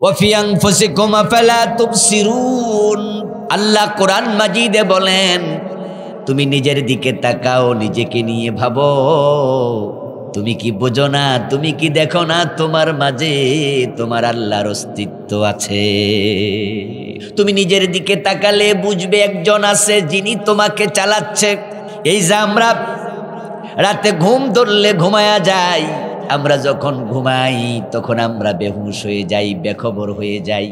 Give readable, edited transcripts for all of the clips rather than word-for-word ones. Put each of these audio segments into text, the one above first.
ওয়া ফি আনফুসিকুম আফালা তুবসিরুন। আল্লাহ কোরআন মাজিদে বলেন, তুমি নিজের দিকে তাকাও, নিজেকে নিয়ে ভাবো। তুমি কি বোঝো না, তুমি কি দেখো না তোমার মাঝে তোমার আল্লাহর অস্তিত্ব আছে? তুমি নিজের দিকে তাকালে বুঝবে একজন আছে যিনি তোমাকে চালাচ্ছে। এই যে আমরা রাতে ঘুম ধরলে ঘুমায়া যাই, আমরা যখন ঘুমাই তখন আমরা বেহুশ হয়ে যাই, বেখবর হয়ে যাই।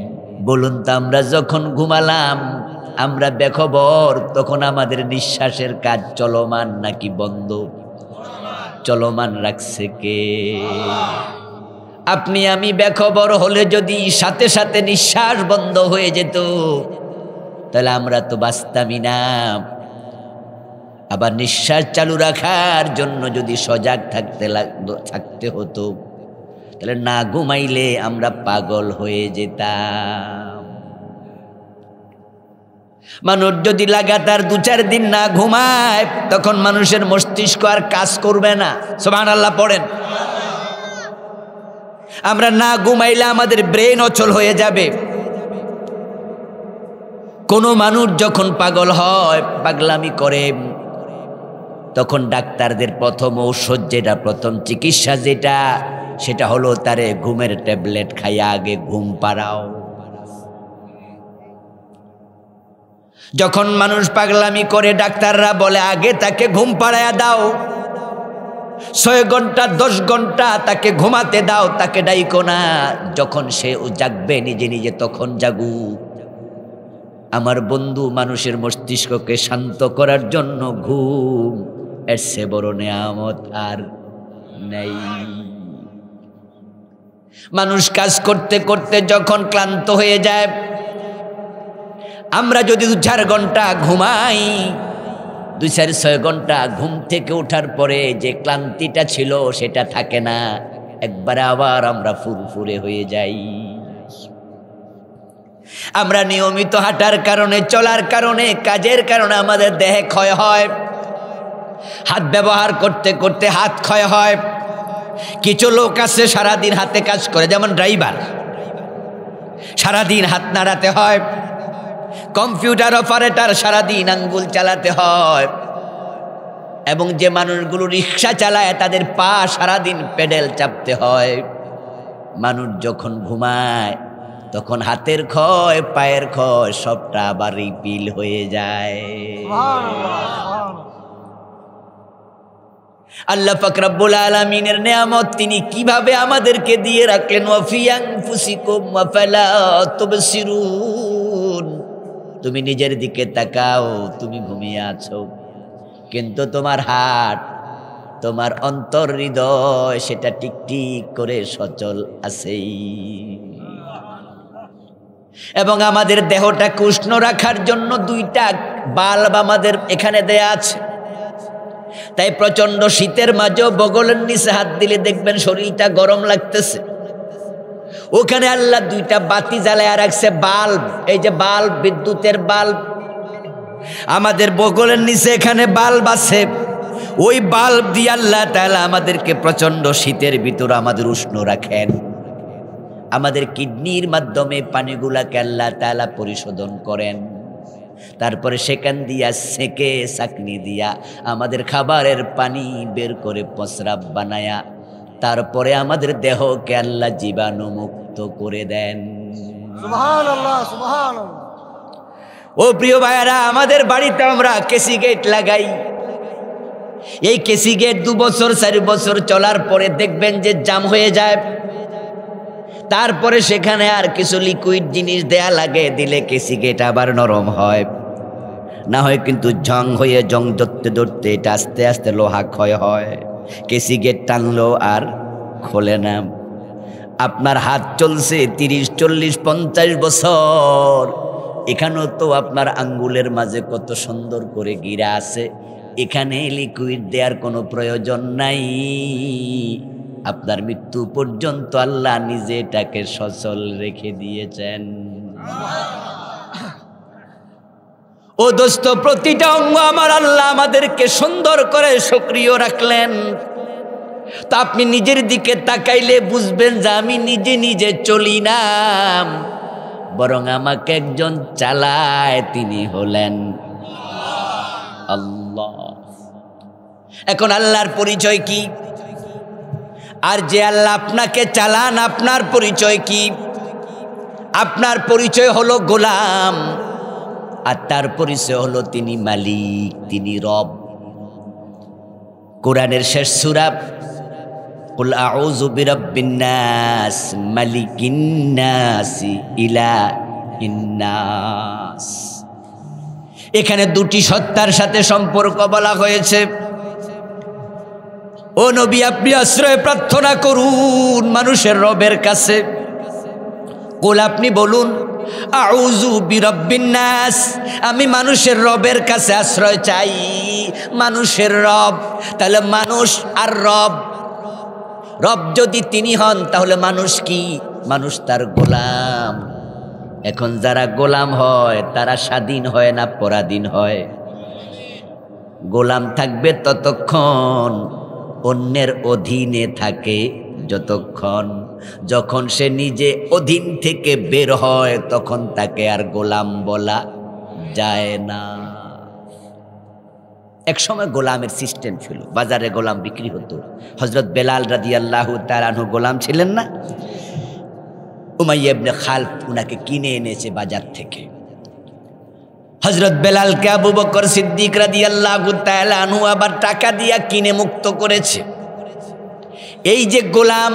বলুন তো, আমরা যখন ঘুমালাম আমরা বেখবর, তখন আমাদের নিঃশ্বাসের কাজ চলমান নাকি বন্ধ? চলমান রাখছে কে? আপনি আমি বেখবর হলে যদি সাথে সাথে নিঃশ্বাস বন্ধ হয়ে যেত, তাহলে আমরা তো বাঁচতামই না। আবার নিঃশ্বাস চালু রাখার জন্য যদি সজাগ থাকতে হতো, তাহলে না ঘুমাইলে আমরা পাগল হয়ে যেতাম। মানুষ যদি লাগাতার 2-4 দিন না ঘুমায়, তখন মানুষের মস্তিষ্ক আর কাজ করবে না। সুবহানাল্লাহ পড়েন। আমরা না ঘুমাইলে আমাদের ব্রেন অচল হয়ে যাবে। কোনো মানুষ যখন পাগল হয়, পাগলামি করে, তখন ডাক্তারদের প্রথম ঔষধ যেটা, প্রথম চিকিৎসা যেটা, সেটা হলো তারে ঘুমের ট্যাবলেট খাইয়া আগে ঘুম পাড়াও। যখন মানুষ পাগলামি করে, ডাক্তাররা বলে আগে তাকে ঘুম পাড়ায়া দাও, 6 ঘন্টা 10 ঘন্টা তাকে ঘুমাতে দাও, তাকে ডাইকো না। যখন সে জাগবে নিজে নিজে তখন জাগুক। আমার বন্ধু, মানুষের মস্তিষ্ককে শান্ত করার জন্য ঘুম এর চেয়ে বড় নেয়ামত আর নেই। মানুষ কাজ করতে করতে যখন ক্লান্ত হয়ে যায়, আমরা যদি 2-4 ঘন্টা ঘুমাই, 2-6 ঘন্টা ঘুম থেকে ওঠার পরে যে ক্লান্তিটা ছিল সেটা থাকে না, একবারে আবার আমরা ফুরফুরে হয়ে যাই। আমরা নিয়মিত হাঁটার কারণে, চলার কারণে, কাজের কারণে আমাদের দেহে ক্ষয় হয়। হাত ব্যবহার করতে করতে হাত ক্ষয় হয়। কিছু লোক আছে সারাদিন হাতে কাজ করে, যেমন ড্রাইভার, সারাদিন হাত নাড়াতে হয়। কম্পিউটার অপারেটর, সারাদিন আঙ্গুল চালাতে হয়। এবং যে মানুষগুলো রিক্সা চালায় তাদের পা সারাদিন পেডেল চাপতে হয়। মানুষ যখন ঘুমায় তখন হাতের ক্ষয়, পায়ের ক্ষয় সবটা আবার রিপিল হয়ে যায়। আল্লাহ পাক রব্বুল আলামিনের নিয়ামত তিনি কিভাবে আমাদেরকে দিয়ে রাখলেন। ওয়া ফি আনফুসিকুম আফালা তুবসিরুন। তুমি নিজের দিকে তাকাও, তুমি ঘুমিয়ে আছো, কিন্তু তোমার হার্ট, তোমার অন্তর, হৃদয় সেটা টিকটিক করে সচল আছেই। এবং আমাদের দেহটাকে উষ্ণ রাখার জন্য 2টা বাল্ব আমাদের এখানে দেয়া আছে। তাই প্রচন্ড শীতের মাঝেও বগলের নিচে হাত দিলে দেখবেন শরীরটা গরম লাগতেছে। ওখানে আল্লাহ 2টা বাতি জ্বালায়া রাখছে, বাল্ব। এই যে বাল্ব, বিদ্যুতের বাল্ব, আমাদের বগলের নিচে এখানে বাল্ব আছে। ওই বাল্ব দিয়ে আল্লাহ তাআলা আমাদেরকে প্রচন্ড শীতের ভিতর আমাদের উষ্ণ রাখেন। আমাদের কিডনির মাধ্যমে পানিগুলাকে আল্লাহ তাআলা পরিশোধন করেন। তারপরে সেখান দিয়া সেকে চাকনি দিয়া আমাদের খাবারের পানি বের করে প্রস্রাব বানায়া, তারপরে আমাদের দেহকে আল্লাহ জীবাণুমুক্ত করে দেন। সুবহানাল্লাহ, সুবহানাল্লাহ। ও প্রিয় ভাইয়ারা, আমাদের বাড়িতে আমরা কেসি গেট লাগাই। এই কেসি গেট 2 বছর 4 বছর চলার পরে দেখবেন যে জাম হয়ে যায়। তারপরে সেখানে আর কিছু লিকুইড জিনিস দেয়া লাগে, দিলে কেসি গেট আবার নরম হয়। না হয় কিন্তু জং হয়ে, জং ধরতে ধরতে এটা আস্তে আস্তে লোহা ক্ষয় হয়, কেসি গেট টানলো আর খোলে না। আপনার হাত চলছে 30, 40, 50 বছর, এখানেও তো আপনার আঙ্গুলের মাঝে কত সুন্দর করে গিরা আছে, এখানে লিকুইড দেওয়ার কোনো প্রয়োজন নাই। আপনার মৃত্যু পর্যন্ত আল্লাহ নিজে এটাকে সচল রেখে দিয়েছেন। ও দোস্ত, প্রতিটা অঙ্গ আমার আল্লাহ আমাদেরকে সুন্দর করে সক্রিয় রাখলেন। তো আপনি নিজের দিকে তাকাইলে বুঝবেন যে আমি নিজে নিজে চলি না, বরং আমাকে একজন চালায়, তিনি হলেন আল্লাহ। এখন আল্লাহর পরিচয় কি? আর যে আল্লাহ আপনাকে চালান, আপনার পরিচয় কি? আপনার পরিচয় হলো গোলাম, আর তার পরিচয় হলো তিনি মালিক, তিনি রব। কোরআনের শেষ সূরা কুল আউযু বিরাব্বিন নাস মালিকিন নাস ইলাহিন নাস, এখানে দুটি সত্তার সাথে সম্পর্ক বলা হয়েছে। ও নবী, আপনি আশ্রয় প্রার্থনা করুন মানুষের রবের কাছে। কুল, আপনি বলুন আউযু বিরাব্বিন নাস, আমি মানুষের রবের কাছে আশ্রয় চাই। মানুষের রব, তাহলে মানুষ আর রব, রব যদি তিনি হন তাহলে মানুষ কি? মানুষ তার গোলাম। এখন যারা গোলাম হয় তারা স্বাধীন হয় না পরাধীন হয়? গোলাম থাকবে ততক্ষণ, অন্যের অধীনে থাকে যতক্ষণ। যখন সে নিজে অধীন থেকে বের হয় তখন তাকে আর গোলাম বলা যায় না। এক সময় গোলামের সিস্টেম ছিল, বাজারে গোলাম বিক্রি হতো। হযরত বেলাল রাদিয়াল্লাহু তাআলা আনহু গোলাম ছিলেন না? উমাইয়া ইবনে খালফ উনাকে কিনে এনেছে বাজার থেকে। হযরত বেলালকে আবু বকর সিদ্দিক রাদিয়াল্লাহু তাআলা আনহু আবার টাকা দিয়া কিনে মুক্ত করেছে। এই যে গোলাম,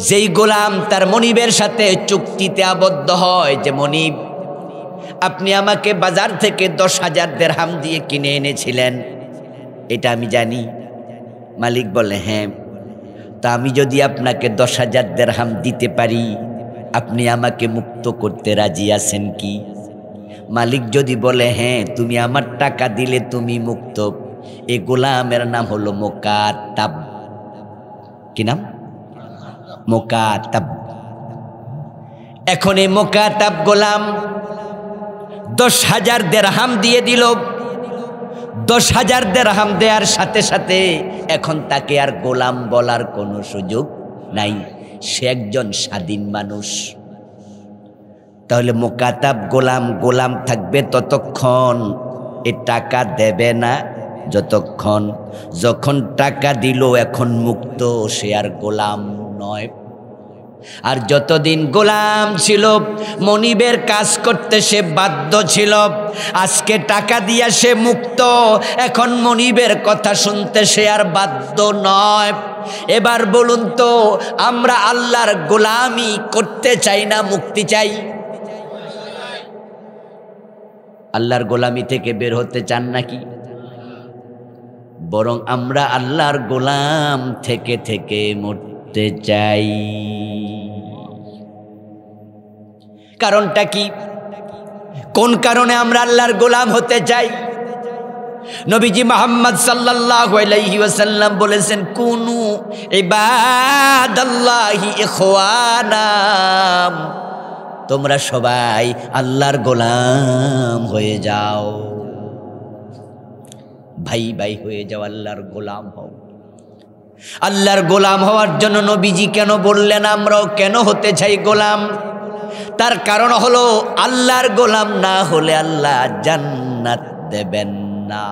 যেই গোলাম তার মনিবের সাথে চুক্তিতে আবদ্ধ হয় যে মনিব, আপনি আমাকে বাজার থেকে 10,000 দিরহাম দিয়ে কিনে এনেছিলেন, এটা আমি জানি। মালিক বলে হ্যাঁ, তা আমি যদি আপনাকে 10,000 দিরহাম দিতে পারি, আপনি আমাকে মুক্ত করতে রাজি আছেন কি? মালিক যদি বলে হ্যাঁ, তুমি আমার টাকা দিলে তুমি মুক্ত, এই গোলামের নাম হলো মুকাতাব। কি নাম? মুকাতাব। এখন এই মুকাতাব গোলাম 10,000 দিরহাম দিয়ে দিল। 10,000 দিরহাম দেওয়ার সাথে সাথে এখন তাকে আর গোলাম বলার কোনো সুযোগ নাই, সে একজন স্বাধীন মানুষ। তাহলে মুকাতাব গোলাম, গোলাম থাকবে ততক্ষণ, এ টাকা দেবে না যতক্ষণ। যখন টাকা দিল এখন মুক্ত, সে আর গোলাম নয়। আর যতদিন গোলাম ছিল মনিবের কাজ করতে সে বাধ্য ছিল। আজকে টাকা দিয়া সে মুক্ত, এখন মনিবের কথা শুনতে সে আর বাধ্য নয়। এবার বলুন তো, আমরা আল্লাহর গোলামি করতে চাই না মুক্তি চাই? আল্লাহর গোলামি থেকে বের হতে চান নাকি? বরং আমরা আল্লাহর গোলাম থেকে থেকে মরতে চাই। কারণটা কি? কোন কারণে আমরা আল্লাহর গোলাম হতে চাই? নবীজি মুহাম্মদ সাল্লাল্লাহু আলাইহি ওয়াসাল্লাম বলেছেন, কুনু ইবাদাল্লাহি ইখওয়ানা, তোমরা সবাই আল্লাহর গোলাম হয়ে যাও, ভাই ভাই হয়ে যাও, আল্লাহর গোলাম হও। আল্লাহর গোলাম হওয়ার জন্য নবীজি কেন বললেন আমরাও কেন হতে চাই গোলাম? তার কারণ হলো, আল্লাহর গোলাম না হলে আল্লাহ জান্নাত দেবেন না।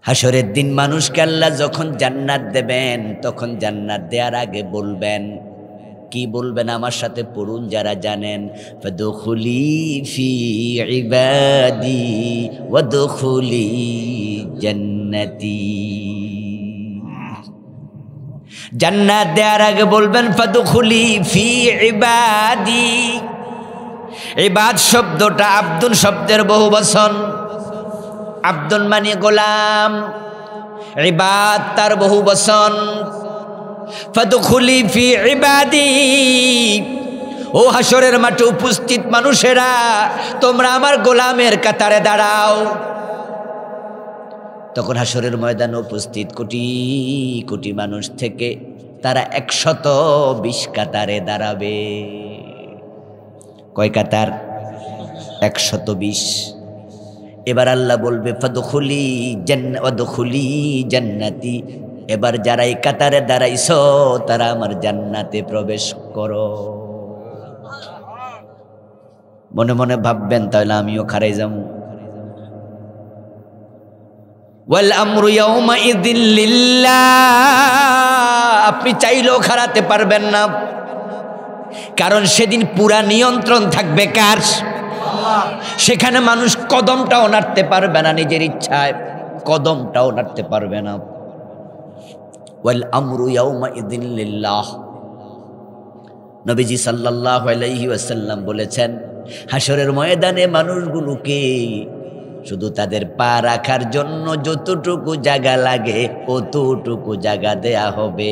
হাসরের দিন মানুষকে আল্লাহ যখন জান্নাত দেবেন, তখন জান্নাত দেওয়ার আগে বলবেন, কি বলবেন? আমার সাথে পড়ুন যারা জানেন, ফাদখুলি ফি ইবাদি ওয়াদখুলি জান্নাতি। জান্নাত দেওয়ার আগে বলবেন ফাদখুলি ফি ইবাদি। ইবাদ শব্দটা আব্দুল শব্দের বহুবচন। আব্দুল মানে গোলাম, ইবাদ তার বহুবচন। ফাদখুলি ফি ইবাদি, ও হাসরের মাঠে উপস্থিত মানুষেরা, তোমরা আমার গোলামের কাতারে দাঁড়াও। তখন হাসরের ময়দানে উপস্থিত কোটি কোটি মানুষ থেকে তারা 120 কাতারে দাঁড়াবে। কয় কাতার? 120। এবার আল্লাহ বলবে ফাদখুলি ওয়াদখুলি জান্নাতি, এবার যারা এই কাতারে দাঁড়াইছো তারা আমার জান্নাতে প্রবেশ করো। মনে মনে ভাববেন তাহলে আমিও খারাই যাবো। ওয়াল আমরু ইয়াউমাইযিন লিল্লাহ, আপনি চাইলেও খারাতে পারবেন না, কারণ সেদিন পুরা নিয়ন্ত্রণ থাকবে কার? সেখানে মানুষ কদমটাও নাড়তে পারবে না, নিজের ইচ্ছায় কদমটাও নাড়তে পারবে না। ওয়াল আমরু ইয়াউমাইযিন লিল্লাহ। নবীজি সাল্লাল্লাহু আলাইহি ওয়াসাল্লাম বলেছেন, হাসরের ময়দানে মানুষগুলোকে শুধু তাদের পা রাখার জন্য যতটুকু জায়গা লাগে অতটুকু জায়গা দেয়া হবে।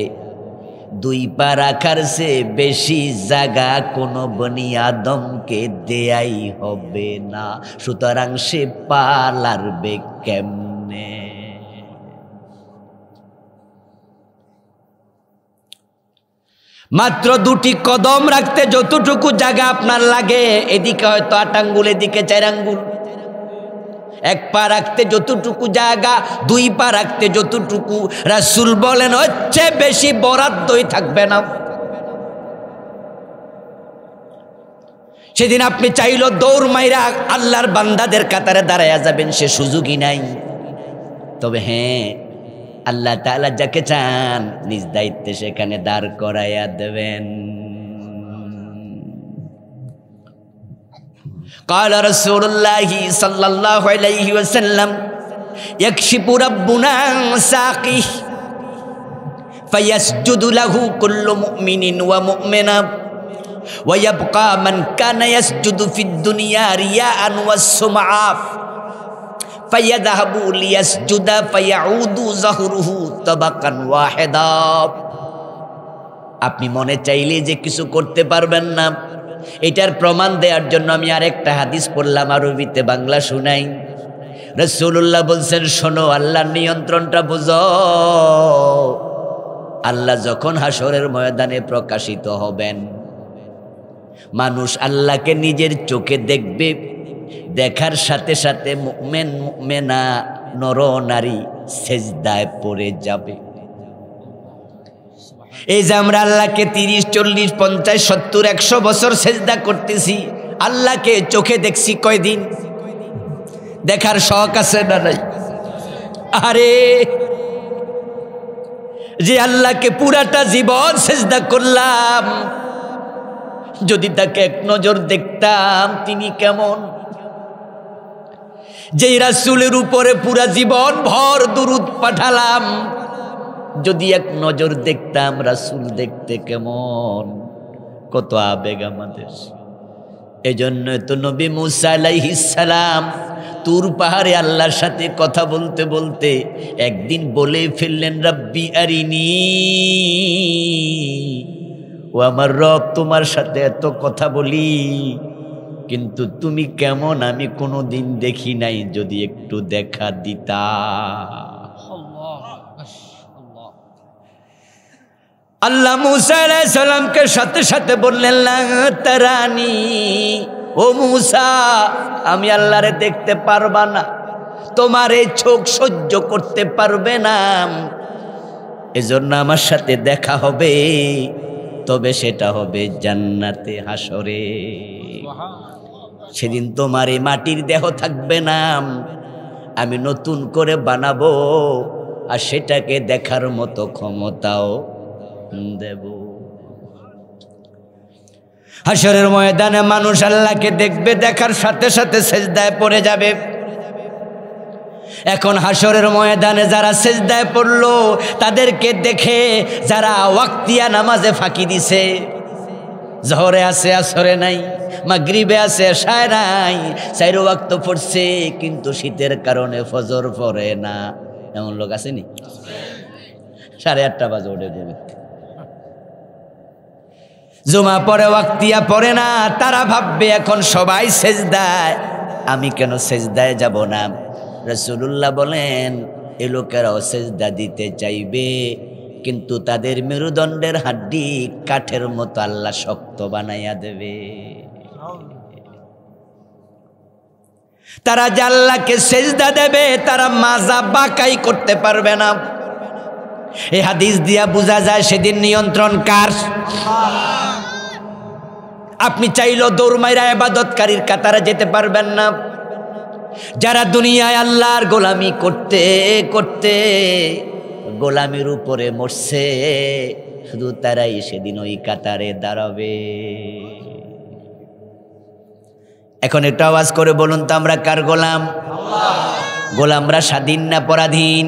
2 পা রাখার চেয়ে বেশি জায়গা কোনো বনি আদমকে দেয়াই হবে না। সুতরাং সে পা লাড়বে কেমনে? মাত্র 2টি কদম রাখতে যতটুকু জায়গা আপনার লাগে, এদিকে হয়তো 8 আঙ্গুল, এদিকে 4 আঙ্গুল। 1 পা রাখতে যতটুকু জায়গা, 2 পা রাখতে যতটুকু, রাসূল বলেন হচ্ছে বেশি বরাদ্দই থাকবে না। সেদিন আপনি চাইলো দৌড় মাইরা আল্লাহর বান্দাদের কাতারে দাঁড়ায়া যাবেন, সে সুযোগই নাই। তবে হ্যাঁ, আল্লাহ তাআলা যাকে চান নিজ দায়িত্বে সেখানে দাঁড় করাইয়া দেবেন। قال رسول الله صلى الله عليه وسلم يكشف ربنا عن ساقه فيسجد له كل مؤمن ومؤمنة ويبقى من كان يسجد في الدنيا رياء والسمعة فيذهب ليسجد فيعود ظهره طبقا واحدا। আপনি মনে চাইলে যে কিছু করতে পারবেন না, এটার প্রমাণ দেওয়ার জন্য আমি আরেকটা হাদিস পড়লাম, আরবিতে বাংলা শুনাই। রাসূলুল্লাহ বলছেন, শোনো, আল্লাহর নিয়ন্ত্রণটা বুঝো। আল্লাহ যখন হাসরের ময়দানে প্রকাশিত হবেন, মানুষ আল্লাহকে নিজের চোখে দেখবে। দেখার সাথে সাথে মুমিন মুমিনা নর নারী সেজদায় পড়ে যাবে। এই যে আমরা আল্লাহকে 30, 40, 50, 70, 100 বছর সেজদা করতেছি, আল্লাহকে চোখে দেখছি কয়দিন? দেখার শখ আছে না নাই? আরে যে আল্লাহকে পুরাটা জীবন সেজদা করলাম, যদি তাকে এক নজর দেখতাম তিনি কেমন, যেই রাসূলের উপরে পুরা জীবন ভর দুরূদ পাঠালাম, যদি এক নজর দেখতাম রাসূল দেখতে কেমন, কত আবেগ আমাদের। এজন্য তো নবী মুসা আলাইহিস সালাম তুর পাহাড়ে আল্লাহর সাথে কথা বলতে বলতে একদিন বলে ফেললেন, রব্বি আরিনি, ও আমার রব, তোমার সাথে এত কথা বলি কিন্তু তুমি কেমন আমি কোনোদিন দেখি নাই, যদি একটু দেখা দিতা। আল্লাহ মুসা আলাইহিস সালামকে সাথে সাথে বললেন, লা তারানি, ও মুসা, আমি আল্লাহরে দেখতে পারবা না, তোমার এই চোখ সহ্য করতে পারবে না, এজন্য আমার সাথে দেখা হবে, তবে সেটা হবে জান্নাতে, হাসরে। সেদিন তোমার এই মাটির দেহ থাকবে না, আমি নতুন করে বানাবো, আর সেটাকে দেখার মতো ক্ষমতাও দেব। হাসরের ময়দানে মানুষ আল্লাহকে দেখবে, দেখার সাথে সাথে সেজদায় পড়ে যাবে। এখন হাসরের ময়দানে যারা সেজদায় পড়লো তাদেরকে দেখে যারা ওয়াক্তিয়া নামাজে ফাঁকি দিছে, জোহরে আছে আসরে নাই, মাগরিবে আছে এশায় নাই, 4 ওয়াক্ত পড়ছে কিন্তু শীতের কারণে ফজর পড়ে না, এমন লোক আছে নি? 8:30 বাজে ওঠে ঘুমাতে, জুমা পড়ে ওয়াক্তিয়া পড়ে না, তারা ভাববে এখন সবাই সেজদায়, আমি কেন সেজদায় যাব না? রাসূলুল্লাহ বলেন, এই লোকেরাও সেজদা দিতে চাইবে, কিন্তু তাদের মেরুদণ্ডের হাড্ডি কাঠের মতো আল্লাহ শক্ত বানাইয়া দেবে। তারা যে আল্লাহকে সেজদা দেবে তারা মাজা বাঁকাই করতে পারবে না। এই হাদিস দিয়া বোঝা যায় সেদিন নিয়ন্ত্রণ কার? আপনি চাইলেও দৌড় মাইরা ইবাদতকারীর কাতারে যেতে পারবেন না। যারা দুনিয়ায় আল্লাহর গোলামি করতে করতে গোলামির উপরে মরছে, শুধু তারাই সেদিন ওই কাতারে দাঁড়াবে। এখন একটু আওয়াজ করে বলুন তো, আমরা কার গোলাম? গোলামরা স্বাধীন না পরাধীন?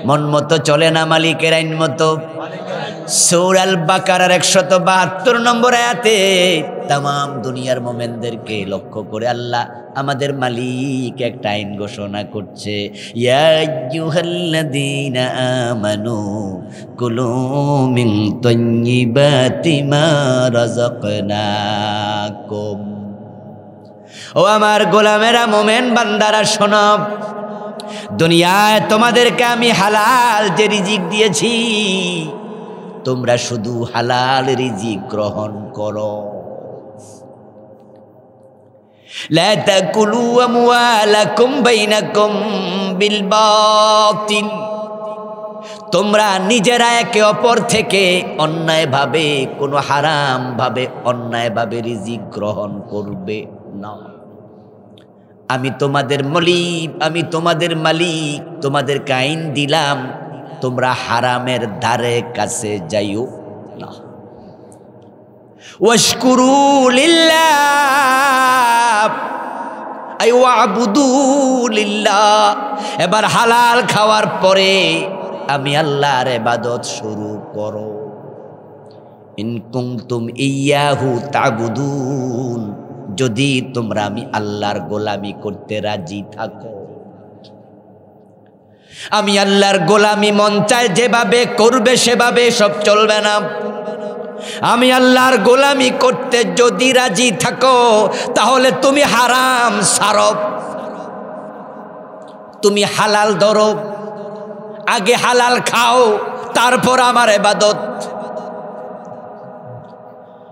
মন মতো চলে না মালিকের আইন মতো? সূরা আল বাকারার 172 নম্বর আয়াতে তাম দুনিয়ার মোমেনদেরকে লক্ষ্য করে আল্লাহ আমাদের মালিক একটা আইন ঘোষণা করছে, ইয়া আইয়ুহাল্লাযীনা আমানু কুলু মিন তাইয়্যিবাতি মা রাযাকনাকুম। ও আমার গোলামেরা, মোমেন বান্দারা শোনো, দুনিয়ায় তোমাদেরকে আমি হালাল যে রিজিক দিয়েছি, তোমরা শুধু হালাল রিজিক গ্রহণ করো। লা তাকুলু আমওয়ালাকুম বাইনাকুম বিল বাতিল। তোমরা নিজেরা একে অপর থেকে অন্যায়ভাবে, কোনো হারাম ভাবে অন্যায়ভাবে রিজিক গ্রহণ করবে না। আমি তোমাদের মালিক, আমি তোমাদের মালিক, তোমাদেরকে আইন দিলাম, তোমরা হারামের ধারে কাছে যাইও না। ওয়াশকুরু লিল্লাহ আই ওয়াবুদু লিল্লাহ। এবার হালাল খাওয়ার পরে আমি আল্লাহর ইবাদত শুরু করো। ইন কুনতুম ইয়াহু তা'বুদুন, যদি তোমরা আমি আল্লাহর গোলামি করতে রাজি থাকো। আমি আল্লাহর গোলামি মন চায় যেভাবে করবে সেভাবে সব চলবে না। আমি আল্লাহর গোলামি করতে যদি রাজি থাকো, তাহলে তুমি হারাম ছাড়ো, তুমি হালাল ধরো, আগে হালাল খাও, তারপর আমার ইবাদত।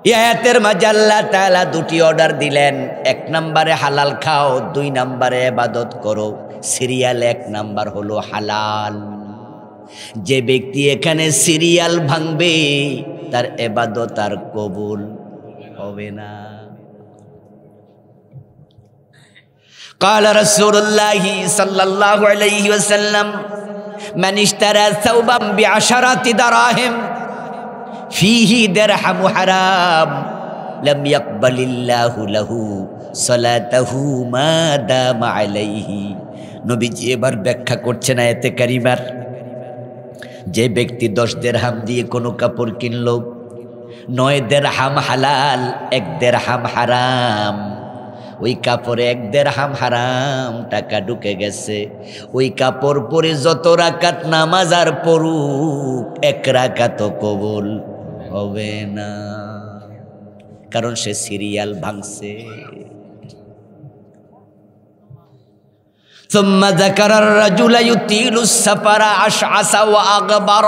এই আয়াতের মাঝে আল্লাহ তাআলা দুটি অর্ডার দিলেন, 1 নম্বরে হালাল খাও, 2 নম্বরে ইবাদত করো। সিরিয়াল 1 নাম্বার হলো হালাল। যে ব্যক্তি এখানে সিরিয়াল ভাঙবে তার ইবাদত আর কবুল হবে না। قال رسول الله صلى الله عليه وسلم من اشترى ثوبا ب10 دراهم فيه درهم حرام لم يقبل الله له صلاته ما دام عليه। নবীজি এবার ব্যাখ্যা করছেন আয়াতে কারিমার। যে ব্যক্তি 10 দিরহাম দিয়ে কোনো কাপড় কিনল, 9 দিরহাম হালাল, 1 দিরহাম হারাম, ওই কাপড়ে 1 দিরহাম হারাম টাকা ঢুকে গেছে। ওই কাপড় পরে যত রাকাত নামাজ আর পড়ুক, 1 রাকাতও কবুল হবে না, কারণ সে সিরিয়াল ভাঙছে। ثم ذكر الرجل يطيل السفر أشعث وأغبر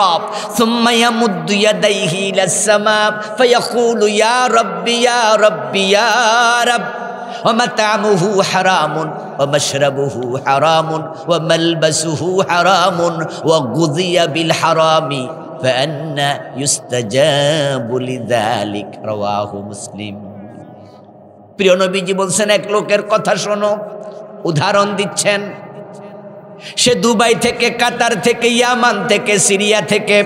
ثم يمد يديه إلى السماء فيقول يا ربي يا ربي يا رب ومطعمه حرام ومشربه حرام وملبسه حرام وغذي بالحرام فأنى يستجاب لذلك رواه مسلم। প্রিয় নবীজি বলছেন, এক লোকের কথা শোনো, উদাহরণ দিচ্ছেন। সে দুবাই থেকে, কাতার থেকে, ইয়ামান থেকে, সিরিয়া থেকে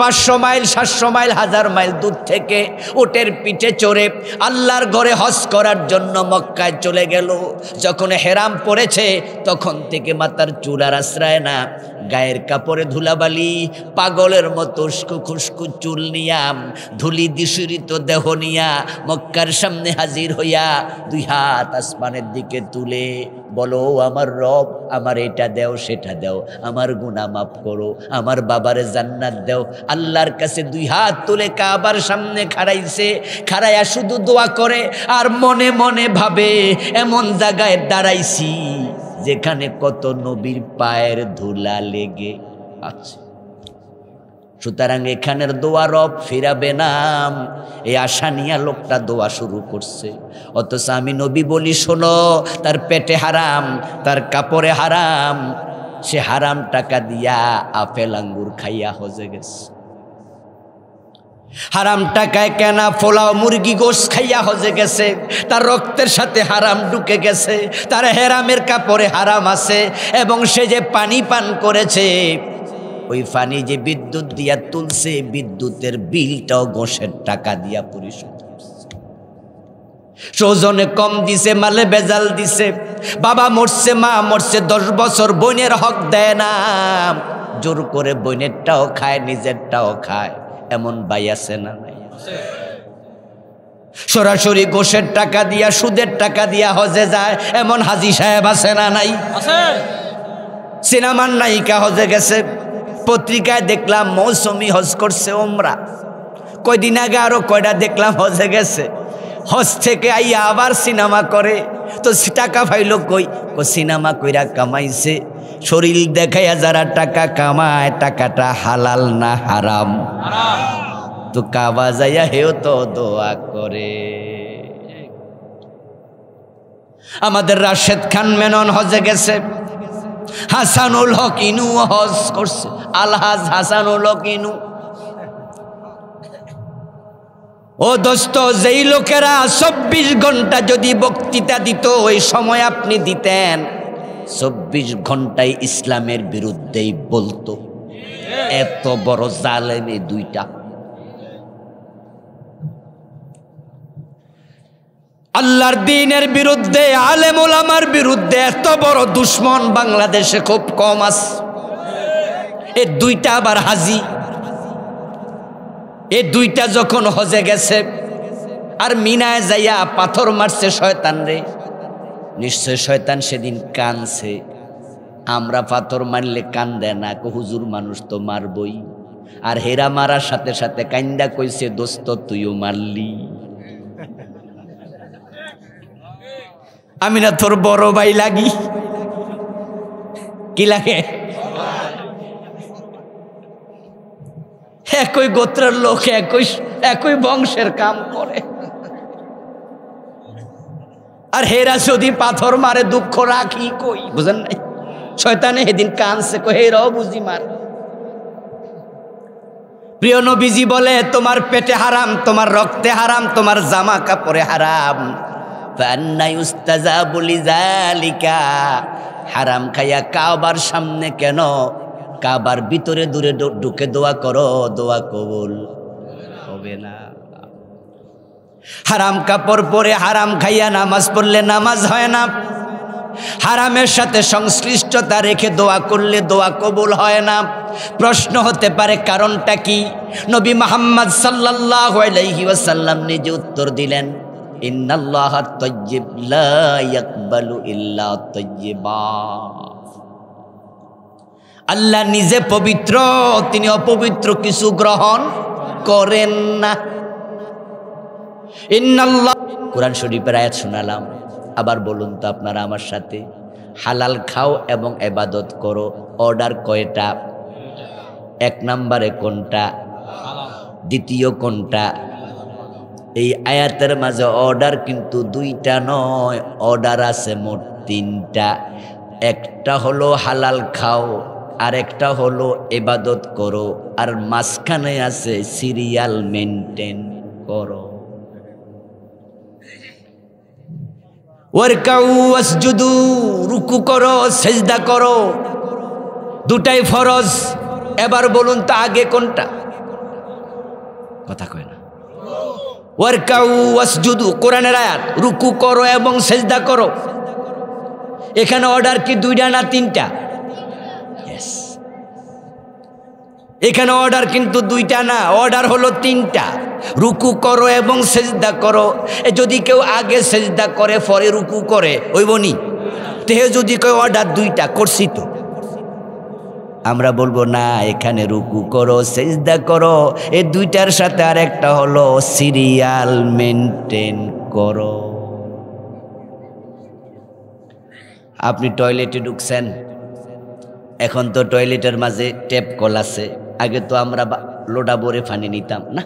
500 মাইল 700 মাইল 1000 মাইল দূর থেকে উটের পিঠে চড়ে আল্লাহর ঘরে হজ করার জন্য মক্কায় চলে গেল। যখন হেরাম পড়েছে তখন থেকে মাথার চুল আর আশ্রয় না, গায়ের কাপড়ে ধুলাবালি, পাগলের মতো উস্কো খুস্কু চুল নিয়া, ধুলি দিশরিত দেহ নিয়া মক্কার সামনে হাজির হইয়া 2 হাত আসমানের দিকে তুলে বলো, আমার রব, আমার এটা দেও সেটা দেও, আমার গুনাহ মাফ করো, আমার বাবারে জান্নাত দেও। আল্লাহর কাছে 2 হাত তুলে কাবার সামনে খাড়াইছে। খাড়াইয়া শুধু দোয়া করে আর মনে মনে ভাবে, এমন জায়গায় দাঁড়াইছি যেখানে কত নবীর পায়ের ধুলা লেগে আছে। সুতরাং এখানের দোয়া রব ফিরাবে না, এই আশা নিয়ে লোকটা দোয়া শুরু করছে। অথচ আমি নবী বলি, শোনো, তার পেটে হারাম, তার কাপড়ে হারাম, সে হারাম টাকা দিয়া আপেল আঙ্গুর খাইয়া হজে গেছে। হারাম টাকায় কেনা পোলাও মুরগি গোশ খাইয়া হজে গেছে, তার রক্তের সাথে হারাম ঢুকে গেছে, তার হেরামের কাপড়ে হারাম আছে, এবং সে যে পানি পান করেছে, ওই পানি যে বিদ্যুৎ দিয়া তুলছে, বিদ্যুতের বিলটাও গোশের টাকা দিয়া পরিশোধ করছে। সৌজনে কম দিছে, মালে বেজাল দিছে, বাবা মরছে, মা মরছে, 10 বছর বোনের হক দেয় না, জোর করে বোনেরটাও খায়, নিজেরটাও খায়। এমন ভাই আছে না নাই? সরাসরি গোশের টাকা দিয়া, সুদের টাকা দিয়া হজে যায়, এমন হাজি সাহেব আছে না নাই? সিনেমার নায়িকা হজে গেছে, পত্রিকায় দেখলাম মৌসুমি হজ করছে, ওমরা। কয়দিন আগে আরো কয়টা দেখলাম হজে গেছে, হজ থেকে আইয়া আবার সিনেমা করে। তো টাকা পাইল কই? সিনেমা কইরা কামাইছে। শরীর দেখাইয়া যারা টাকা কামায়, টাকাটা হালাল না হারাম? তো কাবা যাইয়া হেও তো দোয়া করে। আমাদের রাশেদ খান মেনন হজে গেছে, হাসানুল হক ইনু হজ করছে, আলহাজ হাসানুল হক ইনু। ও দোস্ত, যেই লোকেরা 24 ঘন্টা যদি বক্তৃতা দিত, ওই সময় আপনি দিতেন, 24 ঘন্টায় ইসলামের বিরুদ্ধেই বলতো। এত বড় জালেম এই দুইটা। আল্লাহর দ্বীনের বিরুদ্ধে, আলেম ওলামার বিরুদ্ধে এত বড় দুশ্মন বাংলাদেশে খুব কম আছে। এই দুইটা আবার হাজি। এই দুইটা যখন হজে গেছে আর মিনায় যাইয়া পাথর মারছে শয়তান রে, নিশ্চয় শয়তান সেদিন কানছে। আমরা পাথর মারলে কান্দে না, হুজুর মানুষ তো মারবই। আর হেরা মারার সাথে সাথে কান্দা কইছে, দোস্ত তুইও মারলি, আমি না তোর বড় ভাই লাগি? কি লাগে? একই গোত্রের লোক, একই বংশের কাম করে। আর হেরা যদি পাথর মারে, দুঃখ রাখি কই? বুঝেন নাই? শয়তানে সেদিন কানছে, হেরাও বুঝি মার। প্রিয় নবীজি বলে, তোমার পেটে হারাম, তোমার রক্তে হারাম, তোমার জামা কাপড়ে হারাম। হারাম খাইয়া কাবার সামনে কেন, কাবার ভিতরে দূরে ঢুকে দোয়া করো, দোয়া কবুল হবে না। হারাম কাপড় পরে, হারাম খাইয়া নামাজ পড়লে নামাজ হয় না। হারামের সাথে সংশ্লিষ্টতা রেখে দোয়া করলে দোয়া কবুল হয় না। প্রশ্ন হতে পারে, কারণটা কি? নবী মুহাম্মদ সাল্লাল্লাহু আলাইহি ওয়াসাল্লাম নিজে উত্তর দিলেন, ইন্নাল্লাহা তাইয়্যিব লা ইয়াকবালু ইল্লা তাইয়্যিবা। আল্লাহ নিজে পবিত্র, তিনি অপবিত্র কিছু গ্রহণ করেন না। ইন্নাল্লাহ, কোরআন শরীফের আয়াত শোনালাম, আবার বলুন তো আপনারা আমার সাথে, হালাল খাও এবং ইবাদত করো। অর্ডার কয়টা? 1 নম্বরে কোনটা? দ্বিতীয় কোনটা? এই আয়াতের মাঝে অর্ডার কিন্তু 2টা নয়, অর্ডার আছে মোট 3টা। একটা হলো হালাল খাও, আর একটা হলো ইবাদত করো, আর মাঝখানে আছে সিরিয়াল মেনটেন করো। ওয়ারকাউ ওয়াসজুদু, রুকু করো, সেজদা করো, দুটাই ফরজ। এবার বলুন তো আগে কোনটা? কথা কয় না। ওয়ারকাউ ওয়াসজুদু কোরআনের আয়াত, রুকু করো এবং সেজদা করো। এখানে অর্ডার কি 2টা না 3টা? ইয়েস, এখানে অর্ডার কিন্তু 2টা না, অর্ডার হলো 3টা। রুকু করো এবং সেজদা করো। যদি কেউ আগে সেজদা করে পরে রুকু করে, ওইবনি? তেহে যদি কেউ অর্ডার 2টা করছি তো, আমরা বলবো না, এখানে রুকু করো, সেজদা করো, এই 2টার সাথে আর একটা হলো সিরিয়াল মেনটেন করো। আপনি টয়লেটে ঢুকছেন, এখন তো টয়লেটের মাঝে ট্যাপ কল আছে, আগে তো আমরা লোডা ভরে পানি নিতাম না।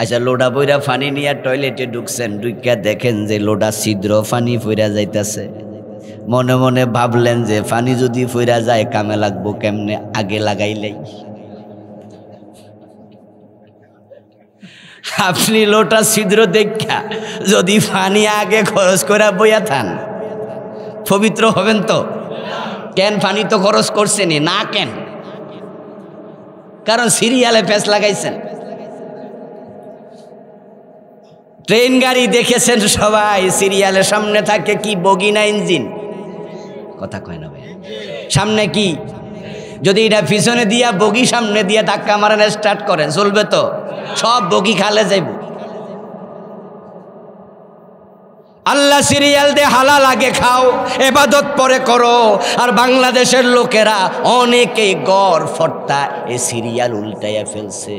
আচ্ছা, লোডা বইরা পানি নিয়ে টয়লেটে ঢুকছেন, ঢুকিয়া দেখেন যে লোডা ছিদ্র পানি ফইরা যাইতেছে। মনে মনে ভাবলেন যে পানি যদি ফইরা যায় কামে লাগবো কেমনে, আগে লাগাইলেই। আপনি লোটা ছিদ্র দেখা যদি পানি আগে খরচ করে বইয়া থান, পবিত্র হবেন তো? কেন পানি তো খরচ করছেনি না, কেন? কারণ সিরিয়ালে পেঁচ লাগাইছেন। ট্রেন গাড়ি দেখেছেন সবাই, সিরিয়ালের সামনে থাকে কি, বগি না ইঞ্জিন? কথা কয় না ভাই। সামনে কি? যদি এটা পিছনে দিয়া বগি সামনে দিয়া ধাক্কা মারেন, স্টার্ট করেন, চলবে তো? সব বগি খালে যাইব। আল্লাহ সিরিয়াল দে হালাল আগে খাও, এবাদত পরে করো। আর বাংলাদেশের লোকেরা অনেকেই গড় ফট্টা এই সিরিয়াল উল্টাইয়া ফেলছে,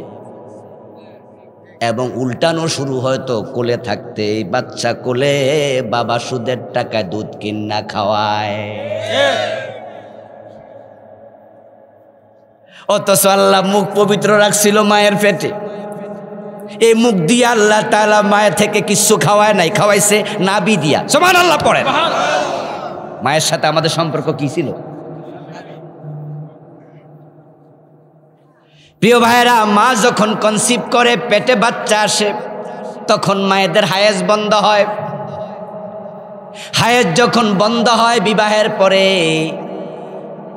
এবং উল্টানো শুরু হয়তো কোলে থাকতে। বাচ্চা কোলে বাবা সুদের টাকায় দুধ কিনা খাওয়ায়, অথচ আল্লাহ মুখ পবিত্র রাখছিল মায়ের পেটে। এই মুখ দিয়ে আল্লাহ তাআলা মায়ের থেকে কিছু খাওয়ায় নাই, খাওয়াইছে নাভি দিয়া। সুবহানাল্লাহ পড়েন। মায়ের সাথে আমাদের সম্পর্ক কি ছিল? প্রিয় ভাইরা, মা যখন কনসিভ করে, পেটে বাচ্চা আসে, তখন মায়েদের হায়েজ বন্ধ হয়। হায়েজ যখন বন্ধ হয় বিবাহের পরে,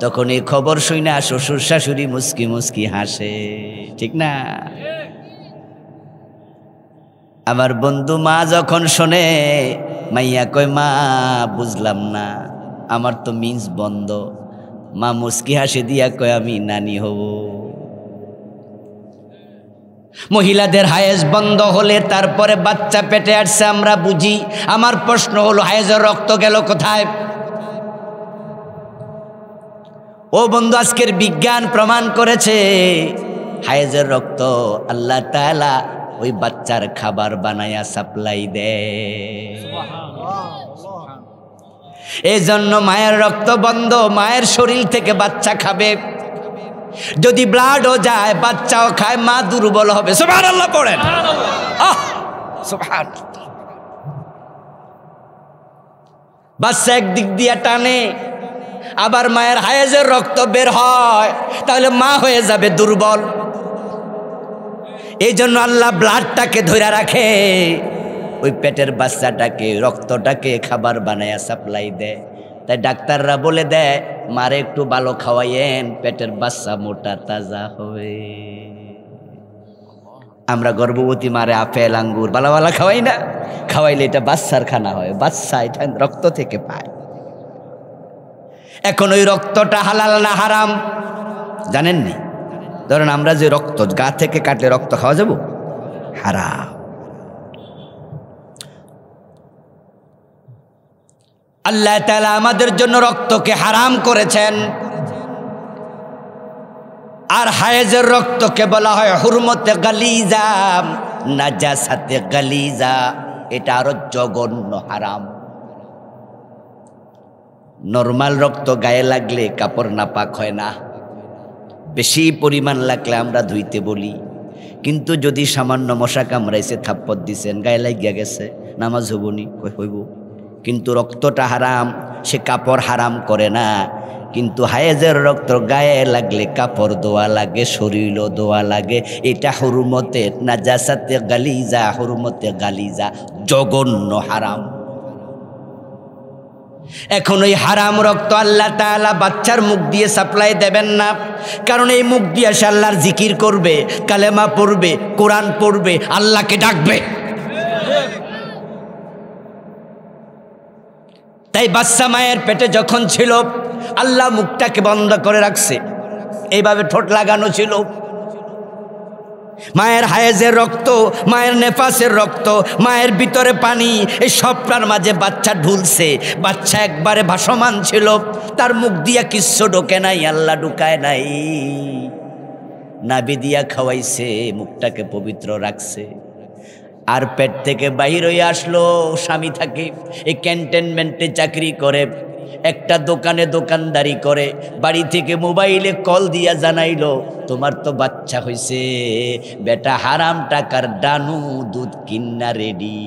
তখন এই খবর শুনে শ্বশুর শাশুড়ি মুস্কি মুস্কি হাসে, ঠিক না? আমার বন্ধু মা যখন শোনে, মাইয়া কয়, মা বুঝলাম না, আমার তো মিন্স বন্ধ। মা মুস্কি হাসি দিয়া কয়, আমি নানি হব। মহিলাদের হায়েজ বন্ধ হলে তারপরে বাচ্চা পেটে আসছে, আমরা বুঝি। আমার প্রশ্ন হলো, হায়েজের রক্ত গেল কোথায়? ও বন্ধু, আজকের বিজ্ঞান প্রমাণ করেছে হায়েজের রক্ত আল্লাহ তাআলা ওই বাচ্চার খাবার বানায়া সাপ্লাই দেয়। এই জন্য মায়ের রক্ত বন্ধ, মায়ের শরীর থেকে বাচ্চা খাবে। যদি ব্লাডও যায়, বাচ্চাও খায়, মা দুর্বল হবে। সুবহানাল্লাহ পড়েন। সুবহানাল্লাহ। বাচ্চা একদিক দিয়ে টানে, আবার মায়ের হায়েজের রক্ত বের হয়, তাহলে মা হয়ে যাবে দুর্বল। এই জন্য আল্লাহ ব্লাডটাকে ধরে রাখে, ওই পেটের বাচ্চাটাকে, রক্তটাকে খাবার বানায়া সাপ্লাই দেয়। তাই ডাক্তাররা বলে দেয়, মারে একটু ভালো খাওয়াইয়েন, পেটের বাচ্চা মোটা তাজা হবে। আমরা গর্ভবতী মারে আপেল আঙ্গুর বালা বালা খাওয়াই না? খাওয়াইলে এটা বাচ্চার খানা হয়, বাচ্চা এটা রক্ত থেকে পায়। এখন ওই রক্তটা হালাল না হারাম জানেননি? ধরেন আমরা যে রক্ত গা থেকে কাটলে রক্ত খাওয়া যাব, হারাম। আল্লাহ তাআলা আমাদের জন্য রক্তকে হারাম করেছেন। আর হায়েজের রক্তকে বলা হয় হুরমতে গালিজা, নাজাসাতে গালিজা। এটা আরো জঘন্য হারাম। নরমাল রক্ত গায়ে লাগলে কাপড় নাপাক হয় না, বেশি পরিমাণ লাগলে আমরা ধুইতে বলি। কিন্তু যদি সামান্য মশা কামড়াইছে, থাপ্পড় দিছেন, গায়ে লাগিয়া গেছে, নামাজ হবনি, হইব। কিন্তু রক্তটা হারাম, সে কাপড় হারাম করে না। কিন্তু হায়েজের রক্ত গায়ে লাগলে কাপড় ধোয়া লাগে, শরীরও ধোয়া লাগে। এটা হুরমতে নাজাসাতে গালিজা, হুরমতে গালিজা, জঘন্য হারাম। এখন ওই হারাম রক্ত আল্লাহ তাআলা বাচ্চার মুখ দিয়ে সাপ্লাই দেবেন না, কারণ এই মুখ দিয়ে সে আল্লাহর জিকির করবে, কালেমা পড়বে, কোরআন পড়বে, আল্লাহকে ডাকবে। তাই বাচ্চা মায়ের পেটে যখন ছিল, আল্লাহ মুখটাকে বন্ধ করে রাখছে, এইভাবে ঠোঁট লাগানো ছিল। মায়ের হায়েজের রক্ত, মায়ের নেফাসের রক্ত, মায়ের ভিতরে পানি, এই সবটার মাঝে বাচ্চা ঢুলছে। বাচ্চা একবারে ভাসমান ছিল, তার মুখ দিয়া কিচ্ছু ঢোকে নাই, আল্লাহ ঢুকায় নাই। নাভি দিয়া খাওয়াইছে, মুখটাকে পবিত্র রাখছে। আর পেট থেকে বাহির হয়ে আসলো, স্বামী থাকে এই ক্যান্টনমেন্টে চাকরি করে, একটা দোকানে দোকানদারি করে, বাড়ি থেকে মোবাইলে কল দিয়া জানাইলো তোমার তো বাচ্চা হইছে, বেটা হারাম টাকার ডানু দুধ কিন্না রেডি।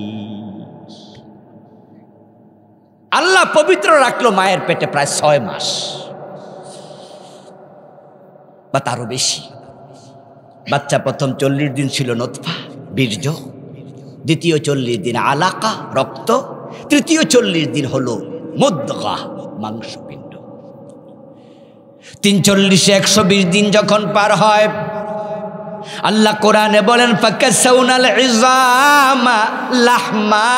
আল্লাহ পবিত্র রাখলো মায়ের পেটে প্রায় 6 মাস বা তারও বেশি। বাচ্চা প্রথম 40 দিন ছিল নতফা বীর্য, দ্বিতীয় 40 দিন আলাকা রক্ত, তৃতীয় 40 দিন হলো মুদগা মাংসপিণ্ড। 340 120 দিন যখন পার হয়, আল্লাহ কোরআনে বলেন ফাকাসাউনাল ইজামা লাহমা,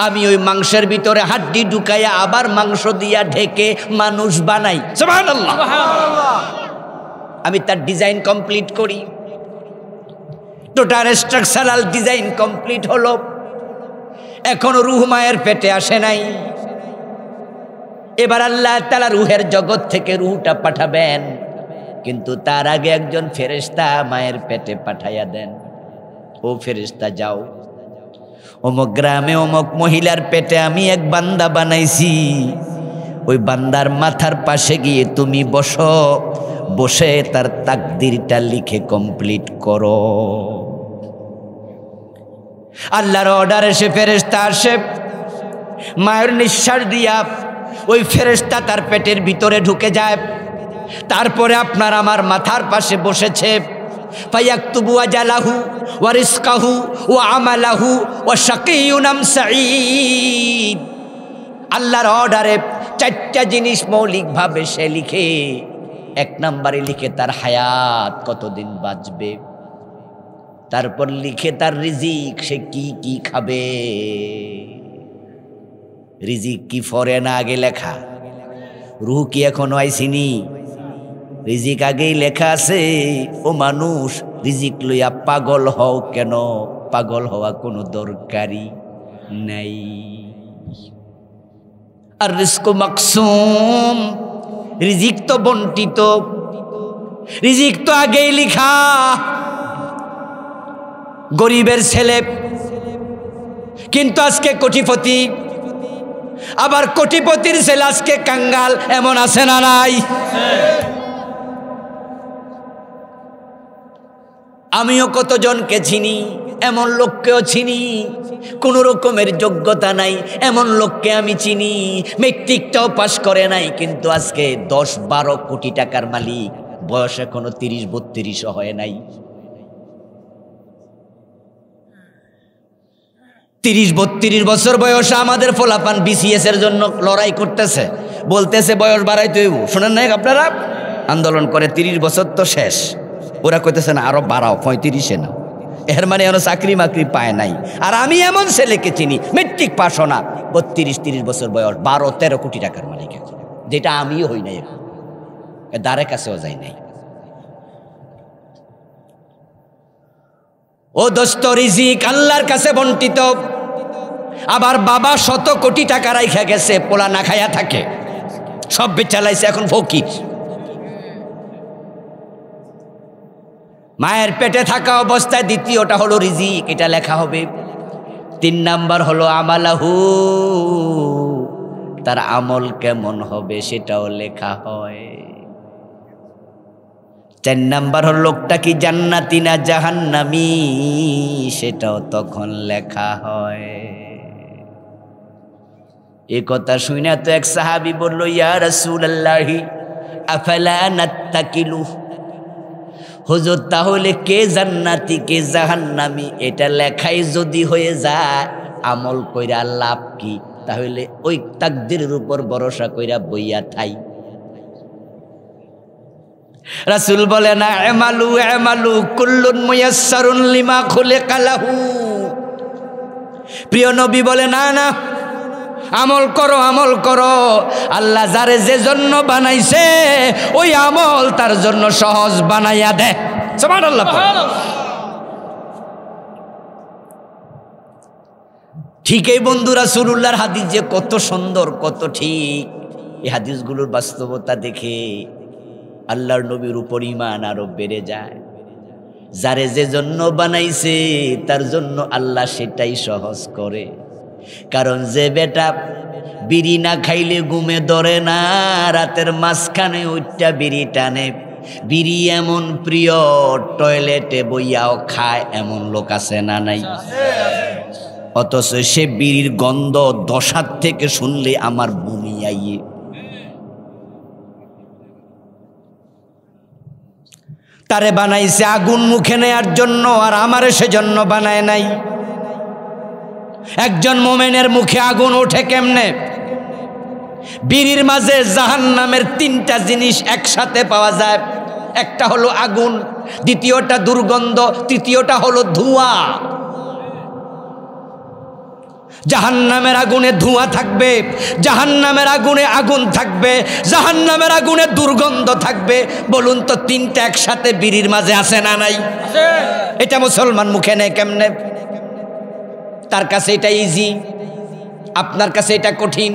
আমি ওই মাংসের ভিতরে হাড্ডি ঢুকাইয়া আবার মাংস দিয়া ঢেকে মানুষ বানাই। সুবহানাল্লাহ, আমি তার ডিজাইন কমপ্লিট করি, টোটাল স্ট্রাকচারাল ডিজাইন কমপ্লিট হলো, এখনো রূহ মায়ের পেটে আসে নাই। এবার আল্লাহ তাআলা রূহের জগৎ থেকে রূহটা পাঠাবেন, কিন্তু তার আগে একজন ফেরেশতা মায়ের পেটে পাঠাইয়া দেন। ও ফেরেশতা যাও, অমুক গ্রামে অমুক মহিলার পেটে আমি এক বান্দা বানাইছি, ওই বান্দার মাথার পাশে গিয়ে তুমি বসো, বসে তার তাকদীরটা লিখে কমপ্লিট করো। আল্লাহর অর্ডার এসে ফেরেশতা আসে, মায়ের নিঃশ্বাস দিয়া ওই ফেরেশতা তার পেটের ভিতরে ঢুকে যায়, তারপরে আপনার আমার মাথার পাশে বসেছে। ফায়াকতুবু আজালাহু ওয়া রিজকাহু ওয়া আমালাহু ওয়া শাকিয়ুন আম সাঈদ। আল্লাহর অর্ডারে 4টা জিনিস মৌলিকভাবে সে লিখে। 1 নম্বরে লিখে তার হায়াত, কতদিন বাঁচবে, তারপর লিখে তার রিজিক, সে কি কি খাবে। রিজিক কি ফরেনা আগে লেখা, রূহ কি এখনো আইসিনি, রিজিক আগেই লেখা আছে। ও মানুষ, রিজিক লইয়া পাগল হও কেন? পাগল হওয়া কোনো দরকারই নাই। আর রিজকু মাকসুম, রিজিক তো বন্টিত, রিজিক তো আগেই লিখা। গরিবের ছেলে কিন্তু আজকে কোটিপতি, আবার কোটিপতির ছেলে আজকে কাঙ্গাল, এমন আছে না নাই? আমিও কতজনকে চিনি, এমন লোককেও চিনি কোন রকমের যোগ্যতা নাই, এমন লোককে আমি চিনি মেট্রিকটাও পাশ করে নাই, কিন্তু আজকে 10-12 কোটি টাকার মালিক, বয়স এখনো 30-32 হয় নাই। 30-32 বছর বয়সে আমাদের ফলাফান বিসিএস এর জন্য লড়াই করতেছে, বলতেছে বয়স বাড়াইতে হইব। শোনেন নাই আপনারা? আন্দোলন করে 30 বছর তো শেষ, ওরা কইতেছে না আরো বাড়াও, 35-এ নাও। এর মানে এখনো চাকরি মাকরি পায় নাই। আর আমি এমন ছেলেকে চিনি মেট্রিক পাস না, 32-30 বছর বয়স, 12-13 কোটি টাকার মালিক, যেটা আমিও হই নাই, দ্বারে কাছেও যাই নাই। ও দোস্ত, রিজিক আল্লাহর কাছে বন্টিত। আবার বাবা 100 কোটি টাকা রাইখা গেছে, পোলা না খাইয়া থাকে, সব বেচালাইছে, এখন ফকির। মায়ের পেটে থাকা অবস্থায় দ্বিতীয়টা হলো রিজিক, এটা লেখা হবে। 3 নাম্বার হলো আমালাহু, তার আমল কেমন হবে সেটাও লেখা হয়। 4 নাম্বার হলো লোকটা কি জান্নাতি না জাহান্নামী, সেটাও তখন লেখা হয়। এই কথা শুনে তো এক সাহাবী বলল, ইয়া রাসূলুল্লাহি আফালা নাত্তাকিলু, হুজুর তাহলে কে জান্নাতি কে জাহান্নামী এটা লেখাই যদি হয়ে যায়, আমল কইরা লাভ কি? তাহলে ওই তাকদীরের উপর ভরসা কইরা বইয়া থাই। রাসূল বলে না, আমালু আমালু কুল্লুন মুয়াসসারুন লিমা খুলিকা লাহু। প্রিয় নবী বলে না না, আমল করো, আমল করো, আল্লাহ যারে যে জন্য বানাইছে ওই আমল তার জন্য সহজ বানাইয়া দেয়। সুবহানাল্লাহ। ঠিক এই বন্ধু রাসূলুল্লাহর হাদিস যে কত সুন্দর, কত ঠিক, এই হাদিসগুলোর বাস্তবতা দেখে আল্লাহর নবীর উপর ঈমান আরো বেড়ে যায়। যারে যে জন্য বানাইছে তার জন্য আল্লাহ সেটাই সহজ করে। কারণ যে বেটা বিড়ি না খাইলে ঘুমে ধরে না, রাতের মাঝখানে উঠটা বিড়ি টানে। বিড়ি এমন প্রিয়, টয়লেটে বইয়াও খায়, এমন লোক আছে না নাই? অথচ সে বিড়ির গন্ধ 10 হাত থেকে শুনলে আমার বমি আইয়ে। তারে বানাইছে আগুন মুখে নেয়ার জন্য, আর আমারে সেজন্য বানায় নাই। একজন মোমেনের মুখে আগুন ওঠে কেমনে? বিড়ির মাঝে জাহান্নামের 3টা জিনিস একসাথে পাওয়া যায়। একটা হলো আগুন, দ্বিতীয়টা দুর্গন্ধ, তৃতীয়টা হলো ধোঁয়া। জাহান্নামের আগুনে ধোঁয়া থাকবে, জাহান্নামের আগুনে আগুন থাকবে, জাহান্নামের আগুনে দুর্গন্ধ থাকবে। বলুন তো 3টা একসাথে বিড়ির মাঝে আছে না নাই? এটা মুসলমান মুখে নেয় কেমনে? তার কাছে এটা ইজি, আপনার কাছে এটা কঠিন।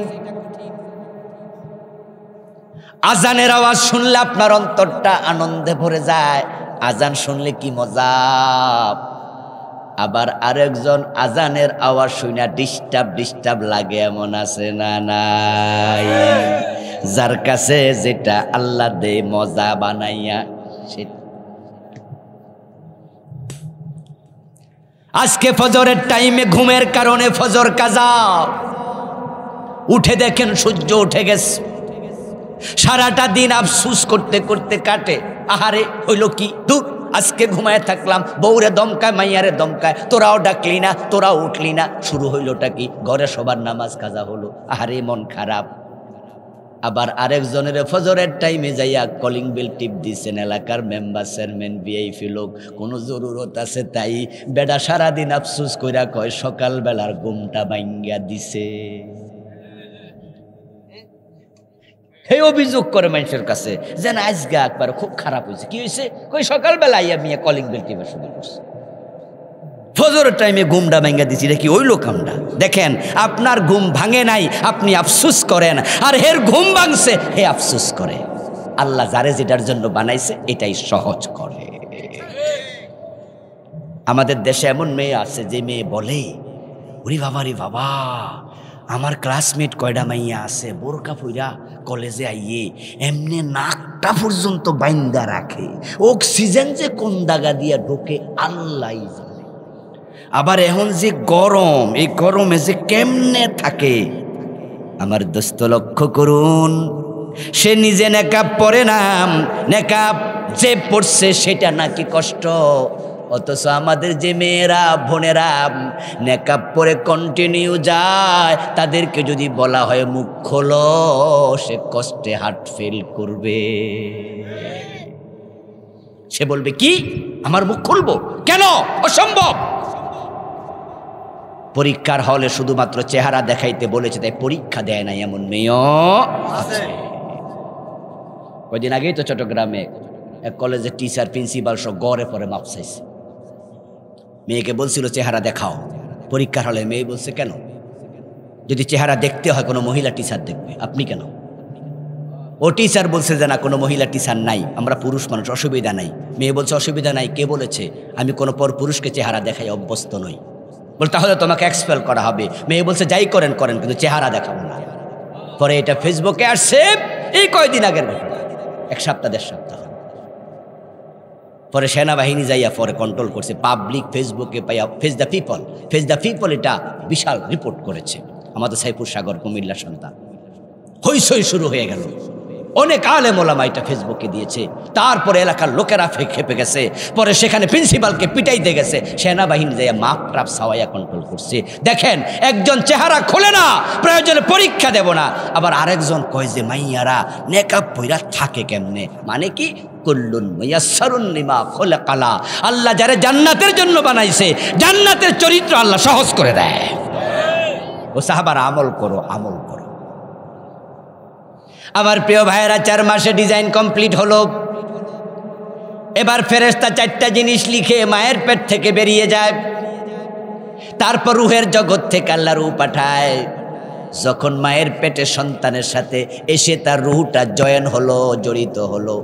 আজানের আওয়াজ শুনলে আপনার অন্তরটা আনন্দে ভরে যায়, আজান শুনলে কি মজা। আবার আরেকজন আজানের আওয়াজ শুনে ডিস্টার্ব লাগে, এমন আছে না নাই? যার কাছে যেটা আল্লাহ দে মজা বানাইয়া সেটা। আজকে ফজরের টাইমে ঘুমের কারণে ফজর কাজা, উঠে দেখেন সূর্য উঠে গেছে। সারাটা দিন আফসুস করতে করতে কাটে। আহারে হইল কি, দূর আজকে ঘুমায় থাকলাম, বউরে দমকায়, মাইয়ারে দমকায়, তোরাও ডাকলি না, তোরাও উঠলি না। শুরু হইলটা কি, ঘরে সবার নামাজ কাজা হলো, আহারে মন খারাপ। আবার আরেকজনের ফজরের টাইমে যাইয়া কলিং বেল টিপ দিচ্ছেন, এলাকার মেম্বার, চেয়ারম্যান, ভিআইপি লোক, কোনো জরুরত আছে তাই। বেডা সারাদিন আফসুস কইরা কয় সকালবেলার ঘুমটা ভাঙ্গা দিছে। হে অভিযোগ করে মানুষের কাছে, যেন আজকে একবার খুব খারাপ হয়েছে। কি হয়েছে? কই সকালবেলা আইয়া মিয়া কলিং বেল টিপা শুরু করছে, ফজরের টাইমে ঘুমটা ভাঙ্গা দিছি। এটা কি ওই লোক আমরা? দেখেন, আপনার ঘুম ভাঙে নাই, আপনি আফসুস করেন, আর হের ঘুম ভাঙছে, হে আফসুস করে। আল্লাহ যারে যেটার জন্য বানাইছে এটাই সহজ করে। আমাদের দেশে এমন মেয়ে আছে যে মেয়ে বলে, ওরে বাবা রে বাবা, আমার ক্লাসমেট কয়টা মাইয়া আছে বোরকা পইরা কলেজে আইয়ে এমনি নাকটা পর্যন্ত বাইন্দা রাখে, অক্সিজেন যে কোন দাগা দিয়া ঢোকে আল্লাহ জানে। আবার এখন যে গরম, এই গরমে যে কেমনে থাকে। আমার দোস্ত লক্ষ্য করুন, সে নিজে নেকাব পরে না, নেকাব যে পড়ছে সেটা নাকি কষ্ট। অথচ আমাদের যে মেয়েরা, বোনেরা নেকাব পরে কন্টিনিউ যায়, তাদেরকে যদি বলা হয় মুখ খোলো, সে কষ্টে হার্ট ফেল করবে। সে বলবে কি, আমার মুখ খুলবো কেন? অসম্ভব। পরীক্ষার হলে শুধুমাত্র চেহারা দেখাইতে বলেছে, তাই পরীক্ষা দেয় না এমন মেয়েও আছে। কয়দিন আগেই তো চট্টগ্রামে এক কলেজের টিচার, প্রিন্সিপাল সব গড়ে পরে মাপ চাইছে। মেয়েকে বলছিল চেহারা দেখাও, পরীক্ষার হলে মেয়ে বলছে কেন? যদি চেহারা দেখতে হয় কোনো মহিলা টিচার দেখবে, আপনি কেন? ও টিচার বলছে যে না, কোনো মহিলা টিচার নাই, আমরা পুরুষ মানুষ, অসুবিধা নাই। মেয়ে বলছে অসুবিধা নাই, কে বলেছে? আমি কোনো পর পুরুষকে চেহারা দেখাই অভ্যস্ত নই। বল তাহলে তোমাকে এক্সপেল করা হবে। মেয়ে বলছে যাই করেন করেন, কিন্তু চেহারা দেখাবো না। পরে এটা ফেসবুকে আসছে, এই কয়দিন আগের ঘটনা, 1 সপ্তাহ 1.5 সপ্তাহ। পরে সেনাবাহিনী যাইয়া পরে কন্ট্রোল করছে, পাবলিক ফেসবুকে পাইয়া ফেস দ্য পিপল এটা বিশাল রিপোর্ট করেছে। আমাদের সাইফুর সাগর কুমিল্লার সন্তান, হইসই শুরু হয়ে গেল। অনেক আলেম ওলামা এটা ফেসবুকে দিয়েছে। তারপরে এলাকার লোকেরা খেপে গেছে, পরে সেখানে প্রিন্সিপালকে পিটাইতে গেছে, সেনাবাহিনী যাইয়া মাপ ট্রাপ সাওয়াইয়া কন্ট্রোল করছে। দেখেন, একজন চেহারা খোলে না, প্রয়োজনে পরীক্ষা দেব না। আবার আরেকজন কয় যে মাইয়ারা নেকাব পইরা থাকে কেমনে? মানে কি, কুল্লুন মুয়াসসারুন লিমা খুলিকা লা। আল্লাহ যারে জান্নাতের জন্য বানাইছে, জান্নাতের চরিত্র আল্লাহ সহজ করে দেয়। ও সাহাবারা আমল করো, আমল করো। আমার প্রিয় ভাইয়েরা, 4 মাসে ডিজাইন কমপ্লিট হলো। এবার ফেরেশতা 4টা জিনিস লিখে মায়ের পেট থেকে বেরিয়ে যায়। তারপর রূহের জগৎ থেকে আল্লাহ রূহ পাঠায়। যখন মায়ের পেটে সন্তানের সাথে এসে তার রূহটা জয়েন হলো, জড়িত হলো,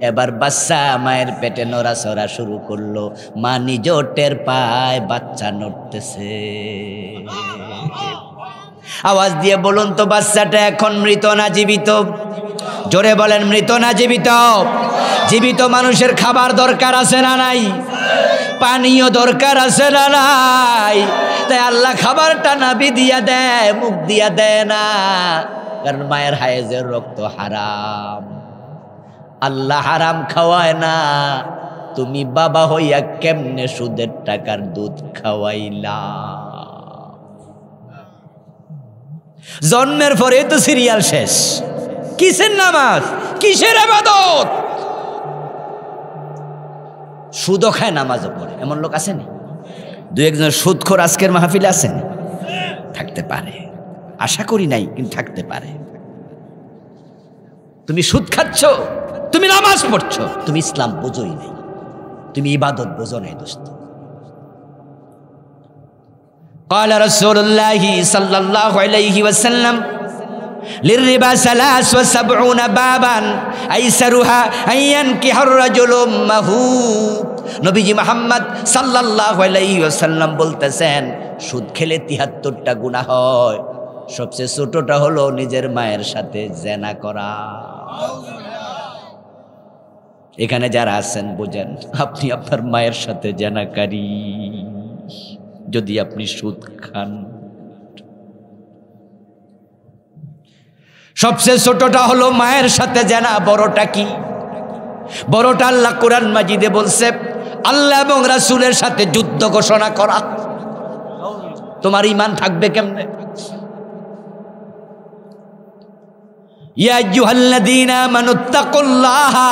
এবার বাচ্চা মায়ের পেটে নড়াচড়া শুরু করলো। মা নিজেও টের পায় বাচ্চা নড়তেছে। আওয়াজ দিয়ে বলুন তো বাচ্চাটা এখন মৃত না জীবিত? জোরে বলেন, মৃত না জীবিত? জীবিত মানুষের খাবার দরকার আছে না নাই? পানীয় দরকার আছে না নাই? তাই আল্লাহ খাবারটা নাভি দিয়া দেয়, মুখ দিয়া দেয় না, কারণ মায়ের হায়েজের রক্ত হারাম। আল্লাহ হারাম খাওয়ায় না, তুমি বাবা হইয়া কেমনে সুদের টাকার দুধ খাওয়াইলা? জন্মের পরে তো সিরিয়াল শেষ। কিসের নামাজ, কিসের ইবাদত? সুদও খায় নামাজও পড়ে, এমন লোক আসেনি? দু একজন সুদখোর আজকের মাহফিলে আসেনি? থাকতে পারে, আশা করি নাই, কিন্তু থাকতে পারে। তুমি সুদ খাচ্ছ, তুমি নামাজ পড়ছো, তুমি ইসলাম বোঝোই নাই, তুমি ইবাদত বোঝো নাই দোস্ত। قال رسول الله صلى الله عليه وسلم للربا 73 بابا ايسرها ان ينكح الرجل امه। নবীজি মুহাম্মদ সাল্লাল্লাহু আলাইহি ওয়াসাল্লাম বলতেছেন, সুদ খেলে 73টা গুনাহ হয়, সবচেয়ে ছোটটা হলো নিজের মায়ের সাথে জিনা করা। এখানে যারা আছেন বুঝেন, আপনি আপনার মায়ের সাথে জিনাকারী যদি আপনি সুদ খান। সবচেয়ে ছোটটা হলো মায়ের সাথে জিনা। বড়টা কি? বড়টা আল্লাহ কোরআন মাজিদে বলছে, আল্লাহ এবং রাসূলের সাথে যুদ্ধ ঘোষণা করা। তোমার ঈমান থাকবে কেমনে? ইয়া আইয়ুহাল্লাযীনা আমানুত্তাকুল্লাহা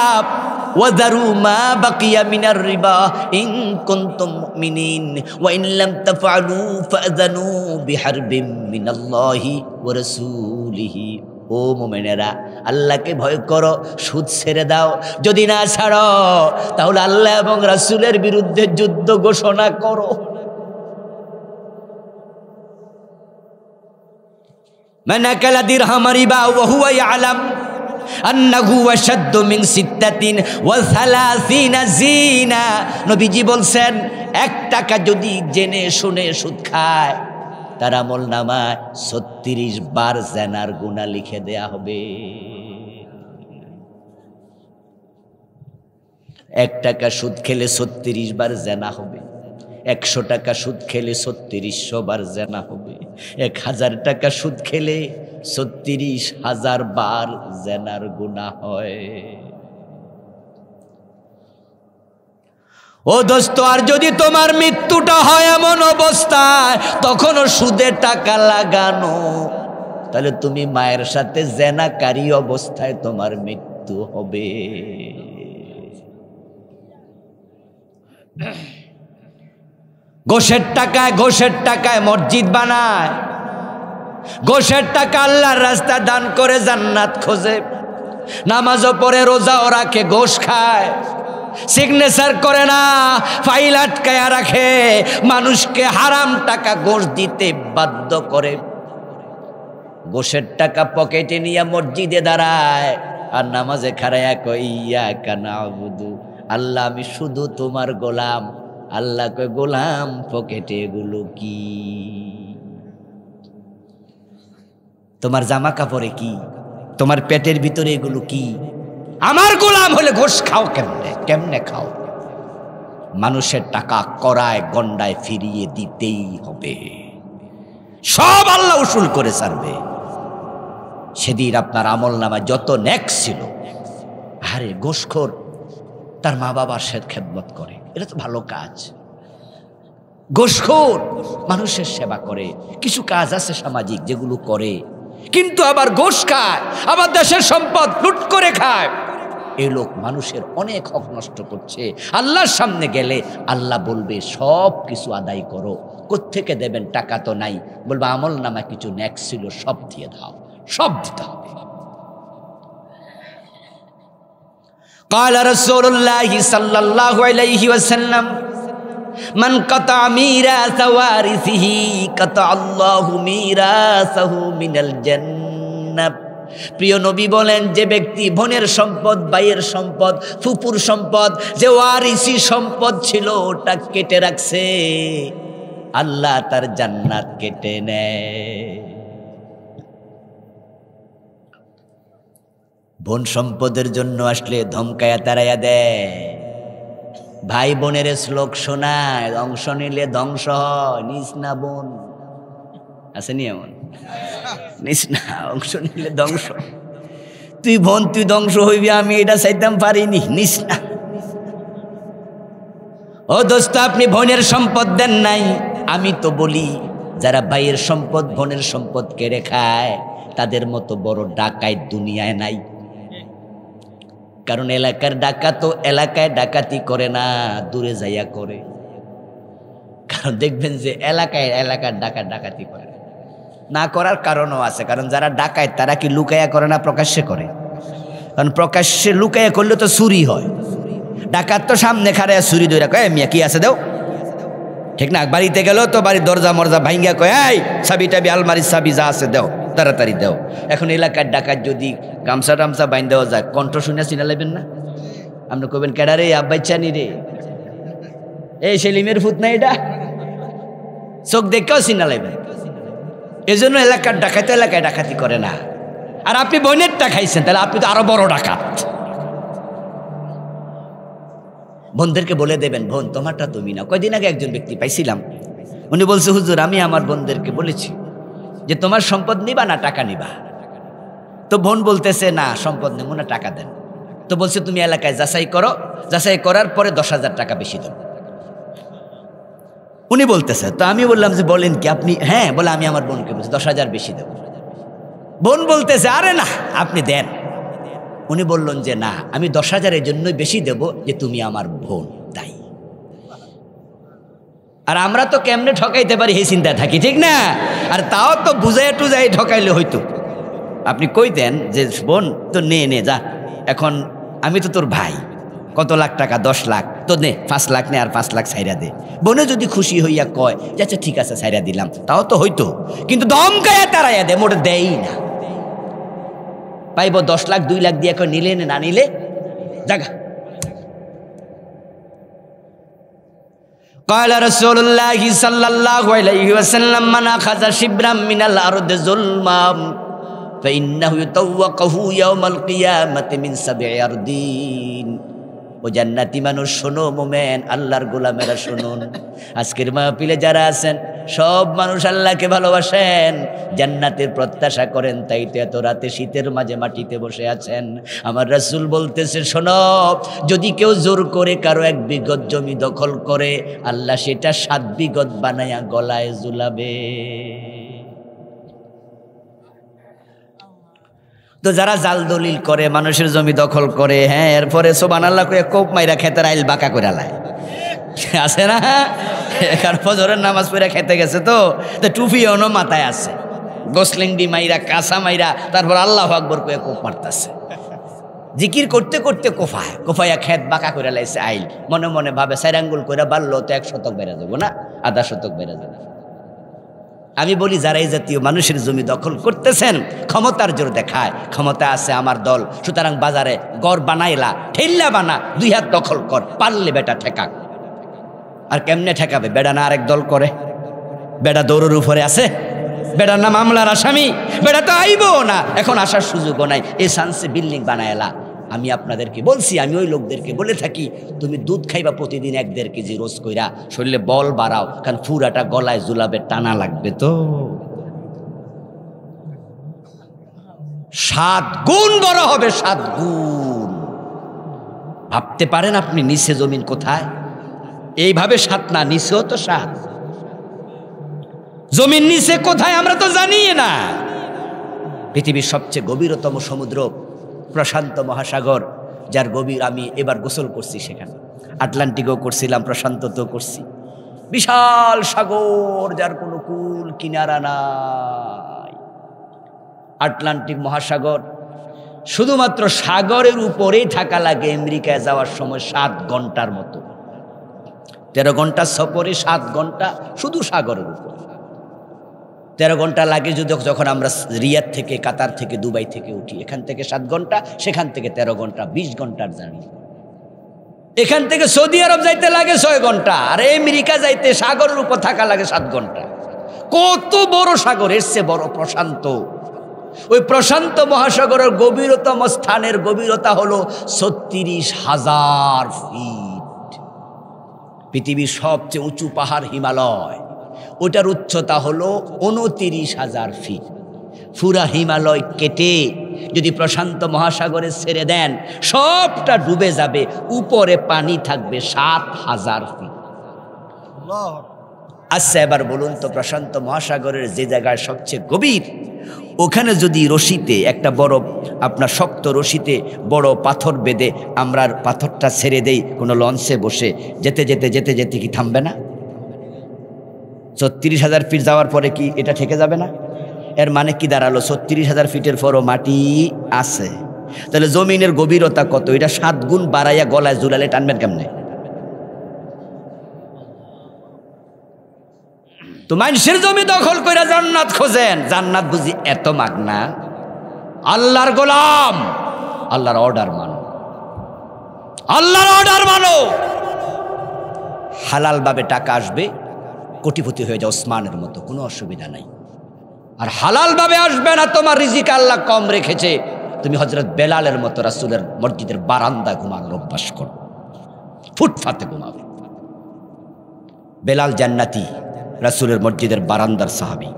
ওয়া যারু মা বাকিয়া মিনার রিবা ইন কুনতুম মুমিনিন ওয়া ইন লাম তাফআলু ফাযানু বিহারবিম মিনাল্লাহি ওয়া রাসূলিহি। ও মুমিনেরা, আল্লাহকে ভয় করো, সুদ ছেড়ে দাও। যদি না ছাড়ো তাহলে আল্লাহ এবং রাসূলের বিরুদ্ধে যুদ্ধ ঘোষণা করো। মান আকালা দিরহাম রিবা ওয়া হুয়া ইয়ালাম আন্নাহু আশাদ্দু মিন 36 জিনা। নবীজি বলছেন, 1 টাকা যদি জেনে শুনে সুদ খায়, তার আমল নামায় 36 বার জিনার গুনাহ লিখে দেয়া হবে। 1 টাকা সুদ খেলে 36 বার জিনা হবে। 100 টাকা সুদ খেলে 3600 বার জিনা হবে। 1000 টাকা সুদ খেলে 36,000 বার জিনার গুনাহ হয়। ও দোস্ত, আর যদি তোমার মৃত্যুটা হয় এমন অবস্থায়, তখনও সুদে টাকা লাগানো, তাহলে তুমি মায়ের সাথে জিনাকারী অবস্থায় তোমার মৃত্যু হবে। ঘোষের টাকায় মসজিদ বানায়, ঘোষের টাকা আল্লাহর রাস্তায় দান করে জান্নাত খোঁজে, নামাজও পড়ে, রোজাও রাখে, ঘোষ খায়, সিগনেচার করে না, ফাইল আটকায়া রাখে, মানুষকে হারাম টাকা ঘোষ দিতে বাধ্য করে। ঘোষের টাকা পকেটে নিয়ে মসজিদে দাঁড়ায় আর নামাজে খাড়ায়া কয়, ইয়াকা না'বুদু, আল্লাহ আমি শুধু তোমার গোলাম। আল্লাহ কয়, গোলাম পকেটে এগুলো কি? তোমার জামা কাপড়ে কি? তোমার পেটের ভিতরে এগুলো কি? আমার গোলাম হলে ঘোষ খাও কেমনে? কেমনে খাও? মানুষের টাকা করায় গন্ডায় ফিরিয়ে দিতেই হবে। সব আল্লাহ উসুল করে ছাড়বে। সেদিন আপনার আমল নামায় যত নেক ছিল, আরে ঘোষখোর তার মা বাবার খেদমত করে, এটা তো ভালো কাজ। ঘোষখোর মানুষের সেবা করে, কিছু কাজ আছে সামাজিক যেগুলো করে, কিন্তু আবার ঘোষ খায়, আবার দেশের সম্পদ লুট করে খায়। এই লোক মানুষের অনেক হক নষ্ট করছে। আল্লাহর সামনে গেলে আল্লাহ বলবে, সব কিছু আদায় করো। কোত্থেকে দেবেন? টাকা তো নাই। বলবে, আমল নামা কিছু নেক ছিল, সব দিয়ে দাও, সব দিতে হবে। قال رسول الله صلى الله عليه وسلم من قطع ميراث وارثه قطع الله ميراثه من الجنة। প্রিয় নবী বলেন, যে ব্যক্তি বোনের সম্পদ, ভাইয়ের সম্পদ, ফুপুর সম্পদ, যে ওয়ারিসি সম্পদ ছিল, ওটা কেটে রাখছে, আল্লাহ তার জান্নাত কেটে নেয়। বোন সম্পদের জন্য আসলে ধমকায়া তারাইয়া দেয়। ভাই বোনের শ্লোক শোনায়, অংশ নিলে ধ্বংস হয়, নিস না বোন, আসেনি এমন? নিস না, অংশ নিলে ধ্বংস। তুই বোন, তুই ধ্বংস হইবি, আমি এটা চাইতাম পারিনি, নিস না। ও দোস্ত, আপনি বোনের সম্পদ দেন নাই। আমি তো বলি, যারা ভাইয়ের সম্পদ বোনের সম্পদ কেড়ে খায়, তাদের মতো বড় ডাকাত দুনিয়ায় নাই। কারণ এলাকার ডাকাত তো এলাকায় ডাকাতি করে না, দূরে যাইয়া করে। কারণ দেখবেন যে এলাকার ডাকাত ডাকাতি করে না, করার কারণও আছে। কারণ যারা ডাকায় তারা কি লুকাইয়া করে না, প্রকাশ্যে করে। কারণ প্রকাশ্যে লুকাইয়া করলে তো চুরি হয়। ডাকাত তো সামনে খাড়ায় চুরি ধরে কয়, মিয়া কি আছে দেও, ঠিক না? বাড়িতে গেলেও তো বাড়ির দরজা মরজা ভাঙ্গা কয়, এই চাবি টাবি আলমারির চাবি যা আছে দেও, তাড়াতাড়ি দেও। এখন এলাকার ডাকাত যদি গামছা টামছা বাইন দেওয়া যায়, কণ্ঠ শুনে চিনা লাগবেন না? আপনি কবেন, কেডা রে, আব্বাই চানি রে, এই সেলিমের ফুত না, এটা চোখ দেখেও চিনা লাগবেন। এই জন্য এলাকার ডাকাত এলাকায় ডাকাতি করে না। আর আপনি বোনেরটা খাইছেন, তাহলে আপনি তো আরো বড় ডাকাত। বোনদেরকে বলে দেবেন, বোন তোমারটা তুমি না। কয়দিন আগে একজন ব্যক্তি পাইছিলাম, উনি বলছে, হুজুর আমি আমার বোনদেরকে বলেছি যে তোমার সম্পদ নিবা না টাকা নিবা। তো বোন বলতেছে, না সম্পদ নেব না, টাকা দেন। তো বলছে, তুমি এলাকায় যাচাই করো, যাচাই করার পরে 10,000 টাকা বেশি দেব। উনি বলতেছে, তো আমি বললাম যে বলেন কি আপনি? হ্যাঁ, বলে আমি আমার বোনকে বলছি 10,000 বেশি দেব। বোন বলতেছে, আরে না আপনি দেন। উনি বললেন যে না, আমি 10,000 এর জন্যই বেশি দেব যে তুমি আমার বোন, তাই। আর আমরা তো কেমনে ঠকাইতে পারি এই চিন্তায় থাকি, ঠিক না? আর তাও তো বুঝাই টুজাই ঠকাইলে হইতো। আপনি কই দেন যে বোন তো নে যা, এখন আমি তো তোর ভাই, কত লাখ টাকা, 10 লাখ, তো নে 5 লাখ নে, আর 5 লাখ ছাইরা দে। বোনে যদি খুশি হইয়া কয় যে আচ্ছা ঠিক আছে ছাইরা দিলাম, তাও তো হইতো। কিন্তু দমকায়া তারাইয়া দে, মোটে দেই না। পাইব 10 লাখ 2 লাখ দিয়ে নিলে না নিলে জাগা। قال رسول الله صلى الله عليه وسلم من أخذ شبرا من الأرض ظلما فإنه يطوقه يوم القيامة من 7 أرضين। ও জান্নাতি মানুষ শোনো, মোমেন আল্লাহর গোলামেরা শুনুন। আজকের মাহফিলে যারা আছেন সব মানুষ আল্লাহকে ভালোবাসেন, জান্নাতের প্রত্যাশা করেন, তাই তো এত রাতে শীতের মাঝে মাটিতে বসে আছেন। আমার রাসূল বলতেছে, শোনো, যদি কেউ জোর করে কারো 1 বিঘত জমি দখল করে, আল্লাহ সেটা 7 বিঘত বানায়া গলায় ঝুলাবে। তো যারা জাল দলিল করে, মানুষের জমি দখল করে, হ্যাঁ, এরপরে সুবহানাল্লাহ কইয়া কোপ মাইরা খেতের আইল বাঁকা করে লায়, আছে না? কারণ ফজরের নামাজ পড়ে খেতে গেছে, তো টুপি অন্য মাথায় আছে, গোসলিংডি মাইরা কাঁচা মাইরা তারপর আল্লাহু আকবার কইয়া কোপ মারতাছে। জিকির করতে করতে কোফায়া খেত বাঁকা করে লাইছে আইল। মনে মনে ভাবে 4 আঙ্গুল করে বাড়লো তো 1 শতক বেড়ে যাবো না, 1/2 শতক বেড়ে যাবে। আমি বলি, যারা এই জাতীয় মানুষের জমি দখল করতেছেন, ক্ষমতার জোর দেখায়, ক্ষমতা আছে আমার দল, সুতরাং বাজারে গড় বানাইলা, ঠেল্লা বানা, 2 হাত দখল কর, পারলে বেটা ঠেকাক। আর কেমনে ঠেকাবে? বেড়া না আরেক দল করে, বেড়া দৌড়ের উপরে আছে, বেড়ার না মামলার আসামি, বেড়া তো আইবো না, এখন আসার সুযোগও নাই, এই চান্সে বিল্ডিং বানাইলা। আমি আপনাদেরকে বলছি, আমি ওই লোকদেরকে বলে থাকি, তুমি দুধ খাইবা প্রতিদিন 1-1.5 কেজি রোজ কইরা, শরীরে বল বাড়াও, কারণ ফুরাটা গলায় জুলাবে, টানা লাগবে তো। 7 গুণ বড় হবে, 7 গুণ। ভাবতে পারেন আপনি নিচে জমিন কোথায়? এইভাবে 7 না, নিচেও তো 7। জমিন নিচে কোথায় আমরা তো জানি না। পৃথিবীর সবচেয়ে গভীরতম সমুদ্র প্রশান্ত মহাসাগর, যার গভীর, আমি এবার গোসল করছি সেখানে, আটলান্টিকও করছিলাম, প্রশান্ততেও করছি। বিশাল সাগর, যার কোনো কুল কিনারা নাই। আটলান্টিক মহাসাগর, শুধুমাত্র সাগরের উপরেই থাকা লাগে আমেরিকায় যাওয়ার সময় 7 ঘন্টার মতো। 13 ঘন্টা সফরে 7 ঘন্টা শুধু সাগরের উপর। 13 ঘন্টা লাগে যখন আমরা রিয়াদ থেকে, কাতার থেকে, দুবাই থেকে উঠি, এখান থেকে 7 ঘন্টা, সেখান থেকে 13 ঘন্টা, 20 ঘন্টার জার্নি। এখান থেকে সৌদি আরব যাইতে লাগে 6 ঘন্টা, আর আমেরিকা যাইতে সাগরের উপর থাকা লাগে 7 ঘন্টা। কত বড় সাগর, এর চেয়ে বড় প্রশান্ত। ওই প্রশান্ত মহাসাগরের গভীরতম স্থানের গভীরতা হলো ৩৬,০০০ ফিট। পৃথিবীর সবচেয়ে উঁচু পাহাড় হিমালয়, ওটার উচ্চতা হলো ২৯,০০০ ফিট। পুরা হিমালয় কেটে যদি প্রশান্ত মহাসাগরে ছেড়ে দেন সবটা ডুবে যাবে, উপরে পানি থাকবে ৭,০০০ ফিট। আচ্ছা এবার বলুন তো, প্রশান্ত মহাসাগরের যে জায়গায় সবচেয়ে গভীর, ওখানে যদি রশিতে একটা বড় আপনার শক্ত রশিতে বড় পাথর বেঁধে আমরা পাথরটা ছেড়ে দেই কোনো লঞ্চে বসে, যেতে যেতে যেতে যেতে কি থামবে না? ৩৬,০০০ ফিট যাওয়ার পরে কি এটা ঠেকে যাবে না? এর মানে কি দাঁড়ালো? ৩৬,০০০ ফিটের পরও মাটি আছে। তাহলে জমিনের গভীরতা কত? এটা ৭ গুণ বাড়াইয়া গলায় ঝুলালে টানবেন কেমনে? তো মানুষের জমি দখল করে জান্নাত খোঁজেন, জান্নাত বুঝি এত মাগনা? আল্লাহর গোলাম, আল্লাহর অর্ডার মানো, আল্লাহর অর্ডার মানো। হালাল ভাবে টাকা আসবে, কোটিপতি হয়ে যাও ওসমানের মতো, কোনো অসুবিধা নাই। আর হালাল ভাবে আসবে না, তোমার রিজিক আল্লাহ কম রেখেছে, তুমি হযরত বেলালের মতো রাসূলের মসজিদের বারান্দা ঘুমানোর অভ্যাস করো, ফুটপাতে ঘুমাবে। বেলাল জান্নাতি, রাসূলের মসজিদের বারান্দার সাহাবী।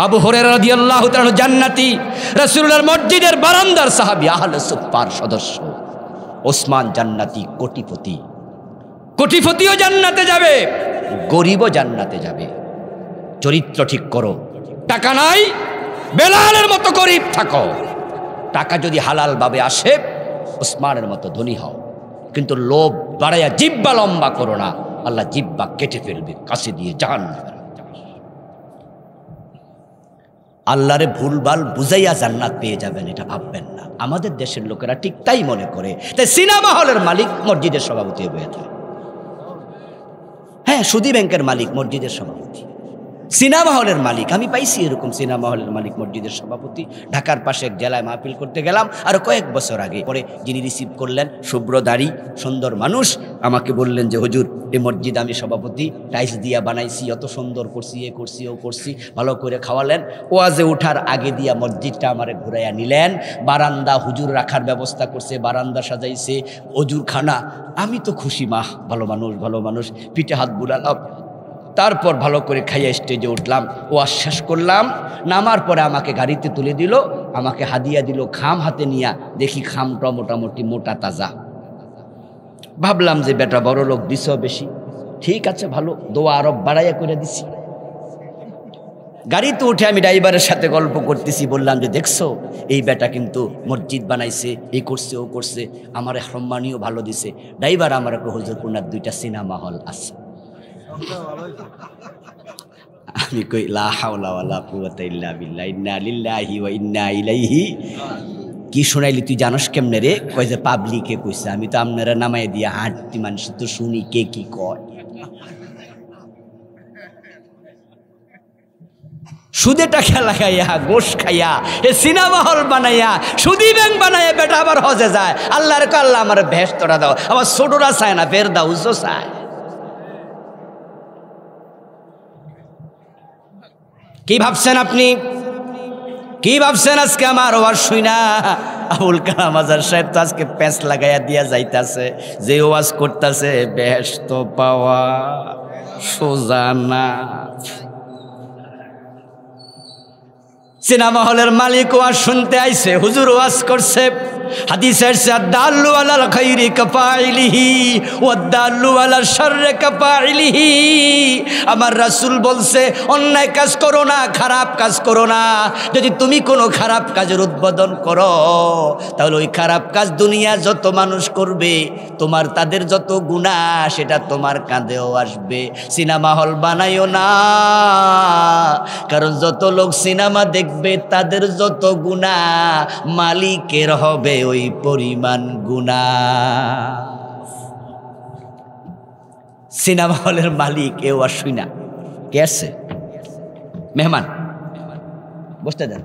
আবু হুরায়রা রাদিয়াল্লাহু তাআলা জান্নাতি, রাসূলের মসজিদের বারান্দার সাহাবী, আহলে সুফফার সদস্য। ওসমান জান্নাতি, কোটিপতি, কোটিপতিও জান্নাতে যাবে, গরিবও জান্নাতে যাবে। চরিত্র ঠিক করো। টাকা নাই, বেলালের মতো গরিব থাকো। টাকা যদি হালাল ভাবে আসে ওসমানের মতো ধনী হও, কিন্তু লোভ বাড়াইয়া জিহ্বা লম্বা করো না, আল্লাহ জিহ্বা কেটে ফেলবে কাছে দিয়ে জাহান্নামে। আল্লাহরে ভুলভাল বুঝাইয়া জান্নাত পেয়ে যাবেন এটা ভাববেন না। আমাদের দেশের লোকেরা ঠিক তাই মনে করে। তাই সিনেমা হলের মালিক মসজিদের সভাপতি হয়ে থাকে। হ্যাঁ, সুদী ব্যাংকের মালিক মসজিদের সভাপতি, সিনেমা হলের মালিক। আমি পাইছি এরকম সিনেমা হলের মালিক মসজিদের সভাপতি। ঢাকার পাশে এক জেলায় মাহফিল করতে গেলাম আর কয়েক বছর আগে। পরে যিনি রিসিভ করলেন, শুভ্র দাড়ি সুন্দর মানুষ, আমাকে বললেন যে হুজুর এই মসজিদ আমি সভাপতি, টাইলস দিয়া বানাইছি, অত সুন্দর করছি, এ করছি ও করছি, ভালো করে খাওয়ালেন। ওয়াজে ওঠার আগে দিয়া মসজিদটা আমারে ঘুরাইয়া নিলেন, বারান্দা হুজুর রাখার ব্যবস্থা করছে, বারান্দা সাজাইছে, অজুরখানা। আমি তো খুশি, মাহ ভালো মানুষ, ভালো মানুষ, পিঠে হাত বুলালাম। তারপর ভালো করে খাইয়া স্টেজে উঠলাম, ওয়াজ শেষ করলাম। নামার পরে আমাকে গাড়িতে তুলে দিল, আমাকে হাদিয়া দিল খাম হাতে নিয়া। দেখি খামটা মোটামুটি মোটা তাজা। ভাবলাম যে বেটা বড় লোক, দিছ বেশি, ঠিক আছে ভালো, দোয়া আরব বাড়াইয়া করে দিছি। গাড়িতে উঠে আমি ড্রাইভারের সাথে গল্প করতেছি, বললাম যে দেখছো এই বেটা কিন্তু মসজিদ বানাইছে, এই করছে ও করছে, আমার সম্মানীয় ভালো দিছে। ড্রাইভার আমার হুজুরপুরনার 2টা সিনেমা হল আছে। আমি কই লা হাওলা ওয়ালা কুওয়াতা ইল্লা বিল্লাহ, ইন্না লিল্লাহি ওয়া ইন্না ইলাইহি। কি শোনাইলি তুই জানোস কেমনে রে? কয় যে পাবলিকে কইছে। আমি তো আপনারা নামাই দিয়া হাঁটতি মানুষ তো শুনি কে কি কয়। সুদে টাকা লাগাইয়া, গোশ খাইয়া, এ সিনেমা হল বানাইয়া, সুদী ব্যাংক বানাইয়া বেটা আবার হজে যায়। আল্লাহর ক আল্লাহ আমার ভেস্তরা দাও, আবার ছোটরা চায় না, ফের দাও উজো চায়। কি ভাবছেন আপনি? কি ভাবছেন আজকে আমার ওয়াজ শুইনা? আবুল কালাম আজাদ সাহেব তো আজকে প্যাঁচ লাগাইয়া দিয়া যাইতাছে, যে ওয়াজ করতেছে বেহেশত পাওয়া সোজা না। সিনেমা হলের মালিক ওয়াজ শুনতে আইছে, হুজুর ওয়াজ করছে, হাদিসে আসছে আদাল্লু আলাল খাইরি কাফাইলিহি ওয়াদাল্লু আলাল শাররি কাফাইলিহি। আমার রাসূল বলছে অন্যায় কাজ করো না, খারাপ কাজ করো না। যদি তুমি কোনো খারাপ কাজের উদ্বোধন করো, তাহলে ওই খারাপ কাজ দুনিয়া যত মানুষ করবে, তোমার তাদের যত গুনাহ সেটা তোমার কাঁধেও আসবে। সিনেমা হল বানাইও না, কারণ যত লোক সিনেমা দেখবে তাদের যত গুনাহ মালিকের হবে ওই পরিমাণ গুনাহ। সিনেমা হলের মালিক এও আসুই না। কে আসছে? মেহমান বসতে দেন।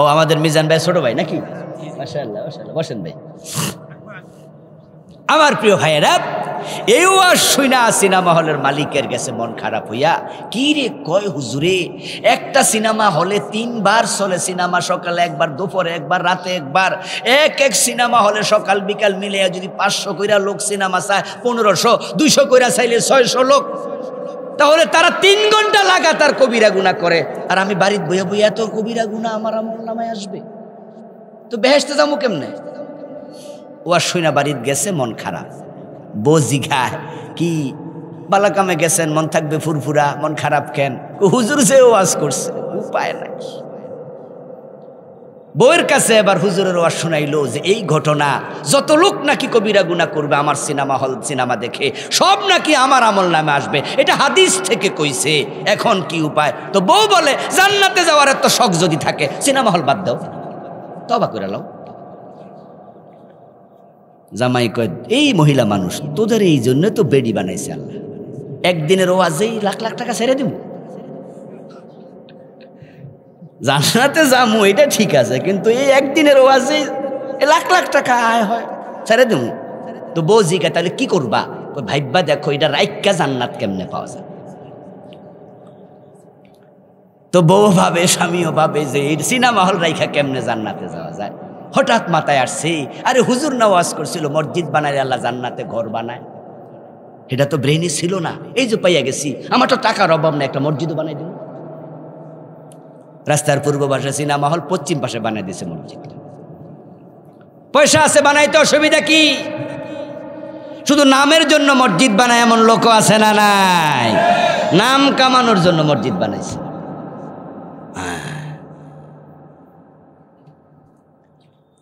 ও আমাদের মিজান ভাই ছোট ভাই নাকি? মাশাআল্লাহ মাশাআল্লাহ, বসেন ভাই। আমার প্রিয় ভাইয়েরা, এই ওয়াজ শুনা সিনেমা হলের মালিকের গেছে মন খারাপ হইয়া। কি রে কয় হুজুরে, একটা সিনেমা হলে 3 বার চলে সিনেমা, সকালে একবার, দুপুরে একবার, রাতে একবার। এক সিনেমা হলে সকাল বিকাল মিলে যদি 500 কইরা লোক সিনেমা চায়, 1500, 200 কইরা চাইলে 600 লোক, তাহলে তারা 3 ঘন্টা লাগাতার কবিরা গুনাহ করে। আর আমি বাড়িতে বইয়া বইয়া এত কবিরা গুনাহ আমার আমলনামায় আসবে, তো বেহেশতে যাবো কেমনে? ওয়াজ শুনা বাড়িতে গেছে মন খারাপ। বউ জিঘায়, কি বালা কামে গেছেন, মন থাকবে ফুরফুরা, মন খারাপ কেন? হুজুর যে ওয়াজ করছে, উপায় নাই। বউয়ের কাছে এবার হুজুরের ওয়াজ শোনাইলো যে এই ঘটনা, যত লোক নাকি কবিরা গুনাহ করবে আমার সিনেমা হল সিনেমা দেখে, সব নাকি আমার আমল নামে আসবে, এটা হাদিস থেকে কইছে, এখন কি উপায়? তো বউ বলে, জান্নাতে যাওয়ার এত শখ যদি থাকে সিনেমা হল বাদ দাও, তওবা করে লাও। জামাই কয়, এই মহিলা মানুষ, তোদের এই জন্য তো বেডি বানাইছে আল্লাহ, একদিনের ওয়াজেই লাখ লাখ টাকা ছেড়ে দিব। জান্নাতে যামু এটা ঠিক আছে, কিন্তু এই একদিনের ওয়াজেই লাখ লাখ টাকা আয় হয়, ছেড়ে দিব। তো বউ জিজ্ঞা, তাহলে কি করবা? ভাইব্বা দেখো এটা রাইক্কা জান্নাত কেমনে পাওয়া যায়। তো বউ ভাবে, স্বামীও ভাবে যে সিনেমা হল রাইখা কেমনে জান্নাতে যাওয়া যায়। হঠাৎ মাথায় আসছে, আরে হুজুর না ওয়াজ করছিল মসজিদ বানায় আল্লাহ জান্নাতে ঘর বানায়, এটা তো ব্রেনে ছিল না। এই যে পাইয়া গেছি, আমার তো টাকার অভাব না, একটা মসজিদও বানাই দিল। রাস্তার পূর্ব পাশে সিনেমা হল, পশ্চিম পাশে বানাই দিয়েছে মসজিদ। পয়সা আছে বানাইতে, অসুবিধা কি? শুধু নামের জন্য মসজিদ বানায় এমন লোক আছে না নাই? নাম কামানোর জন্য মসজিদ বানাইছে।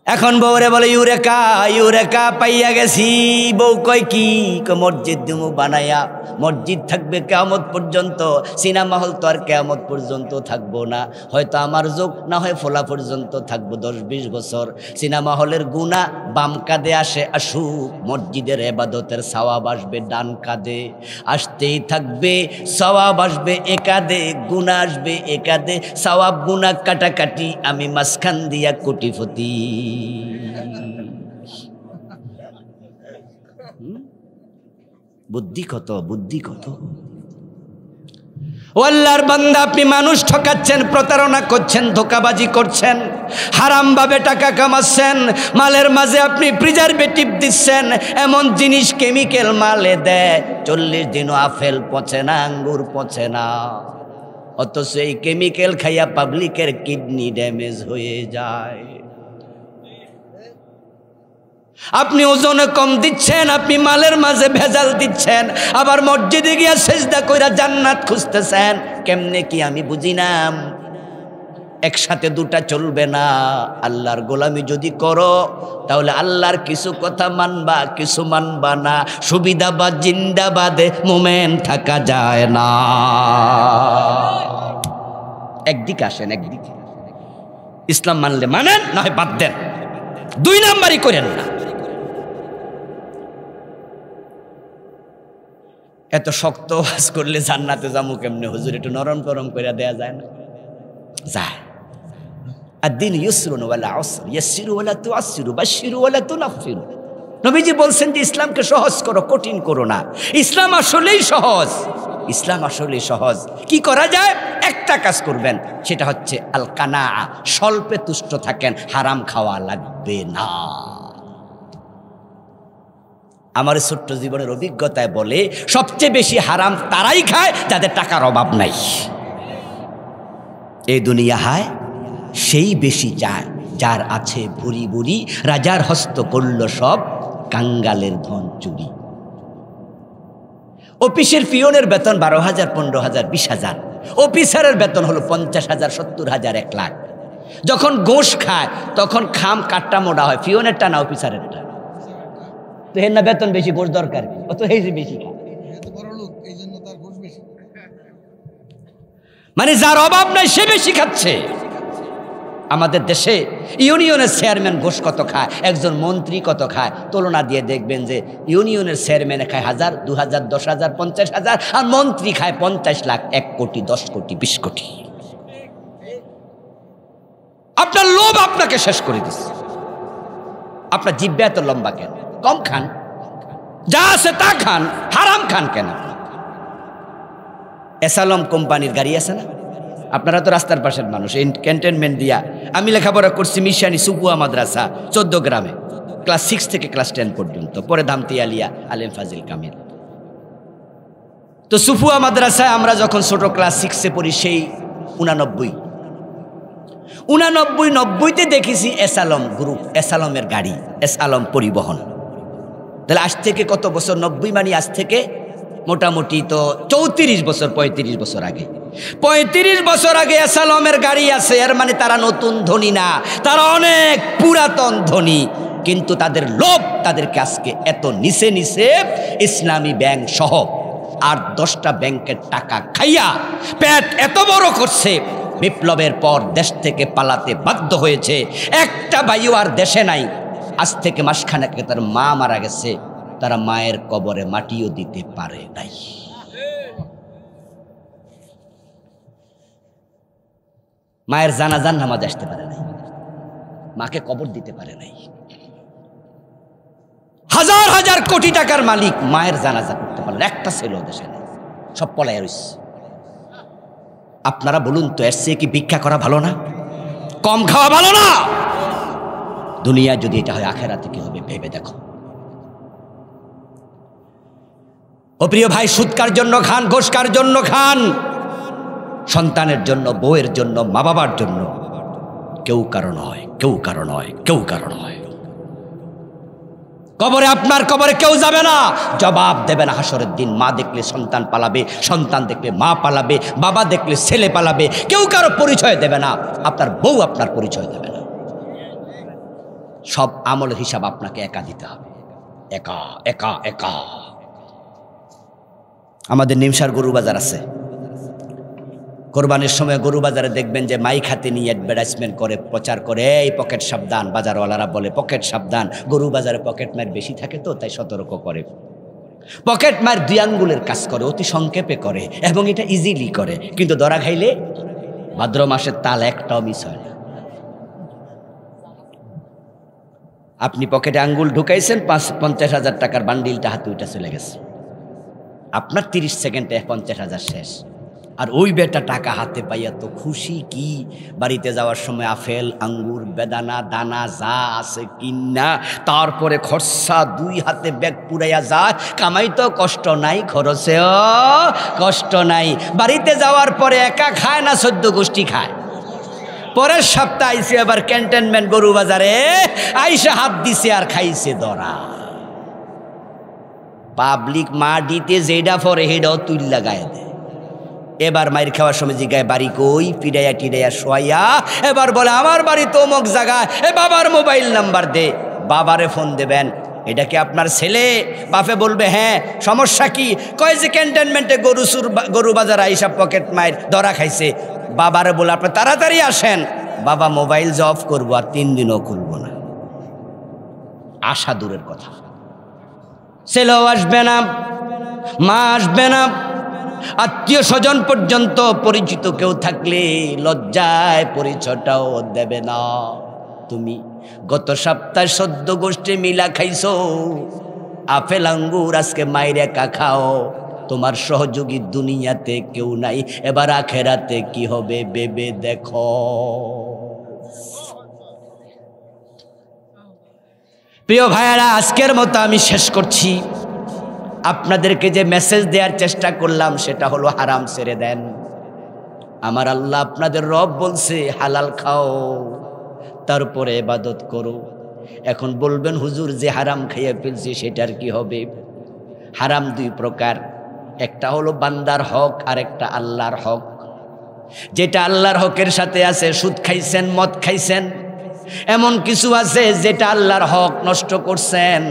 এখন বউরে বলে, ইউরেকা ইউরেকা, পাইয়া গেছি। বউ কয়, কি? মসজিদ দিমু বানাইয়া, মসজিদ থাকবে কিয়ামত পর্যন্ত, সিনেমা হল তো আর কিয়ামত পর্যন্ত থাকবো না, হয়তো আমার যুগ না হয় ফোলা পর্যন্ত থাকবো 10-20 বছর। সিনেমা হলের গুনাহ বাম কাঁধে আসে, আসুক, মসজিদের ইবাদতের সওয়াব আসবে ডান কাঁধে, আসতেই থাকবে। সওয়াব আসবে একাদে, গুনাহ আসবে একাদে, সওয়াব গুনাহ কাটাকাটি, আমি মাঝখান দিয়া কোটিপতি। বুদ্ধি কত, বুদ্ধি কত। ও আল্লাহর বান্দা, আপনি মানুষ ঠকাচ্ছেন, প্রতারণা করছেন, ধোঁকাবাজি করছেন, হারামভাবে টাকা কামাচ্ছেন, মালের মাঝে আপনি প্রিজারভেটিভ দিচ্ছেন, এমন জিনিস কেমিক্যাল মালে দেয় 40 দিনও আপেল পচে না, আঙ্গুর পচে না, অথচ এই কেমিক্যাল খাইয়া পাবলিকের কিডনি ড্যামেজ হয়ে যায়। আপনি ওজনে কম দিচ্ছেন, আপনি মালের মাঝে ভেজাল দিচ্ছেন, আবার মসজিদে গিয়া সেজদা কইরা জান্নাত খুঁজতেছেন। কেমনে কি আমি বুঝি না। একসাথে দুটা চলবে না। আল্লাহর গোলামি যদি করো তাহলে আল্লাহর কিছু কথা মানবা, কিছু মানবা না। সুবিধাবাদ জিন্দাবাদে মোমেন থাকা যায় না। একদিকে আসেন, একদিকে ইসলাম মানলে মানেন, না হয় বাদ দেন, 2 নাম্বারই করেন না। এত শক্ত ওয়াজ করলে জান্নাতে যামু কেমনে হুজুর? একটু নরম টরম করে দেয়া যায় না? যায়। আদ-দীন ইউসরুন ওয়ালা উসর, ইয়াসসিরু ওয়ালা তুআসসিরু, বাশশিরু ওয়ালা তুনাফফিরু। নবীজি বলছেন যে ইসলামকে সহজ করো, কঠিন করো না। ইসলাম আসলেই সহজ, ইসলাম আসলেই সহজ। কি করা যায়? একটা কাজ করবেন, সেটা হচ্ছে আল কানাআ, স্বল্পে তুষ্ট থাকেন, হারাম খাওয়া লাগবে না। আমার ছোট্ট জীবনের অভিজ্ঞতায় বলে, সবচেয়ে বেশি হারাম তারাই খায় যাদের টাকার অভাব নাই। এই দুনিয়া হায় সেই বেশি চায় যার আছে ভুরি ভুরি, রাজার হস্ত করল সব, কাঙ্গালের ধন চুরি। অফিসের পিয়নের বেতন 12,000, 15,000, 20,000। অফিসারের বেতন হলো 50,000, 70,000, 1 লাখ। যখন ঘোষ খায় তখন খাম কাটটা মোটা হয়, পিয়নেরটা না অফিসারেরটা। তো এর না বেতন বেশি, ঘোষ দরকার, অত এই যে বেশি খায়, মানে যার অভাব নাই সে বেশি খাচ্ছে। আমাদের দেশে ইউনিয়নের চেয়ারম্যান ঘোষ কত খায়, একজন মন্ত্রী কত খায়, তুলনা দিয়ে দেখবেন যে ইউনিয়নের চেয়ারম্যানে খায় 1000, 2000, 10,000, 50,000, আর মন্ত্রী খায় 50 লাখ, 1 কোটি, 10 কোটি, 20 কোটি। আপনার লোভ আপনাকে শেষ করে দিচ্ছে। আপনার জিহ্বা এত লম্বা কেন? কম খান, যা আছে তা খান, হারাম খান কেন? এসালম কোম্পানির গাড়ি আছে না? আপনারা তো রাস্তার পাশের মানুষ, ক্যান্টনমেন্ট দিয়া আমি লেখাপড়া করছি মিশানি সুপুয়া মাদ্রাসা 14 গ্রামে, ক্লাস 6 থেকে ক্লাস 10 পর্যন্ত, পরে ধামতি আলিয়া আলেম ফাজিল কামিল। তো সুফুয়া মাদ্রাসায় আমরা যখন ছোট ক্লাস 6-এ পড়ি, সেই 89-90-তে দেখেছি এসালম গ্রুপ, এসালমের গাড়ি, এসালম পরিবহন। তাহলে আজ থেকে কত বছর? 90 মানে আজ থেকে মোটামুটি তো 34 বছর, 35 বছর আগে। 35 বছর আগে এসালমের গাড়ি আছে, এর মানে তারা নতুন ধনী না, তারা অনেক পুরাতন ধনী। কিন্তু তাদের লোভ তাদেরকে আজকে এত নিচে নিচে ইসলামী ব্যাংক সহ 8-10টা ব্যাংকের টাকা খাইয়া পেট এত বড় করছে, বিপ্লবের পর দেশ থেকে পালাতে বাধ্য হয়েছে। একটা ভাইও আর দেশে নাই। আজ থেকে মাসখানেক আগে তার মা মারা গেছে, তারা মায়ের কবরে মাটিও দিতে পারে নাই। মায়ের জানাজার নামাজ আসতে পারে নাই, মাকে কবর দিতে পারে নাই। হাজার হাজার কোটি টাকার মালিক মায়ের জানাজা করতে পারলেন, একটা ছেলেও দেশে নেই, সব পলায় রইছে। আপনারা বলুন তো, এর চেয়ে কি ভিক্ষা করা ভালো না? কম খাওয়া ভালো না? দুনিয়া যদি এটা হয়, আখেরাতে কি হবে ভেবে দেখো। ও প্রিয় ভাই, সুদকার জন্য খান, ঘোষকার জন্য খান, সন্তানের জন্য, বউয়ের জন্য, মা বাবার জন্য, কেউ কারণ হয়, কেউ কারণ হয়, কেউ কারণ হয়। কবরে, আপনার কবরে কেউ যাবে না, জবাব দেবে না হাসরের দিন। মা দেখলে সন্তান পালাবে, সন্তান দেখলে মা পালাবে, বাবা দেখলে ছেলে পালাবে, কেউ কারো পরিচয় দেবে না। আপনার বউ আপনার পরিচয় দেবে না। সব আমলের হিসাব আপনাকে একা দিতে হবে, একা একা একা। আমাদের নিমসার গরু বাজার আছে, কোরবানির সময় গরু বাজারে দেখবেন যে মাইক হাতে নিয়ে অ্যাডভার্টাইজমেন্ট করে, প্রচার করে, এই পকেট সাবধান। বাজারওয়ালারা বলে পকেট সাবধান, গরু বাজারে পকেট মার বেশি থাকে তো তাই সতর্ক করে। পকেট মার 2 আঙ্গুলের কাজ করে, অতি সংক্ষেপে করে এবং এটা ইজিলি করে, কিন্তু ধরা খাইলে ভাদ্র মাসের তাল একটাও মিস হয় না। আপনি পকেটে আঙ্গুল ঢুকাইছেন, 50,000 টাকার বান্ডিলটা হাতে উঠে চলে গেছে, আপনার 30 সেকেন্ডে 50,000 শেষ। আর ওই বেটা টাকা হাতে পাইয়া তো খুশি কি, বাড়িতে যাওয়ার সময় আপেল, আঙ্গুর, বেদানা, দানা যা আছে কিনা, তারপরে খরচা 2 হাতে ব্যাগ পুরাইয়া যায়। কামাই তো কষ্ট নাই, খরচেও কষ্ট নাই। বাড়িতে যাওয়ার পরে একা খায় না, 14 গোষ্ঠী খায়। পরের সপ্তাহে আইসে আবার ক্যান্টনমেন্ট গরু বাজারে, আইসা হাত দিছে আর খাইছে ধরা। পাবলিক মাটিতে যেটা পরে হেডাও তুল্লা গায়ে দেয়। এবার মাইর খাওয়ার সময় জিগায় বাড়ি কই, পিড়াইয়া টিড়াইয়া শোয়াইয়া এবার বলে আমার বাড়ি তো অমুক জায়গায়, এ বাবার মোবাইল নাম্বার দে। বাবারে ফোন দেবেন, এটা কি আপনার ছেলে? বাপে বলবে হ্যাঁ। সমস্যা কি? কয় যে ক্যান্টনমেন্টে গরু বাজার আইসা পকেট মাইর ধরা খাইছে। বাবারে বলে আপনি তাড়াতাড়ি আসেন, বাবা মোবাইল যে অফ করবো আর 3 দিনও খুলবো না। আশা দূরের কথা, ছেলেও আসবে না, মা আসবে না, আত্মীয় স্বজন পর্যন্ত পরিচিত কেউ থাকলে লজ্জায় পরিচয়টাও দেবে না। তুমি গত সপ্তাহে 14 গোষ্ঠী মিলা খাইছো, আপেল আঙ্গুর আজকে মাইরে একা খাও, তোমার সহযোগী দুনিয়াতে কেউ নাই, এবার আখেরাতে কি হবে ভেবে দেখো। প্রিয় ভাইয়ারা, আজকের মতো আমি শেষ করছি। আপনাদেরকে যে মেসেজ দেওয়ার চেষ্টা করলাম সেটা হলো হারাম ছেড়ে দেন। আমার আল্লাহ আপনাদের রব বলছে হালাল খাও, তারপরে ইবাদত করো। এখন বলবেন হুজুর যে হারাম খাইয়ে ফেলছি সেটার কি হবে? হারাম 2 প্রকার, একটা হলো বান্দার হক আর একটা আল্লাহর হক। যেটা আল্লাহর হকের সাথে আছে, সুদ খাইছেন, মদ খাইছেন, এমন কিছু আছে যেটা আল্লাহর হক নষ্ট করছেন,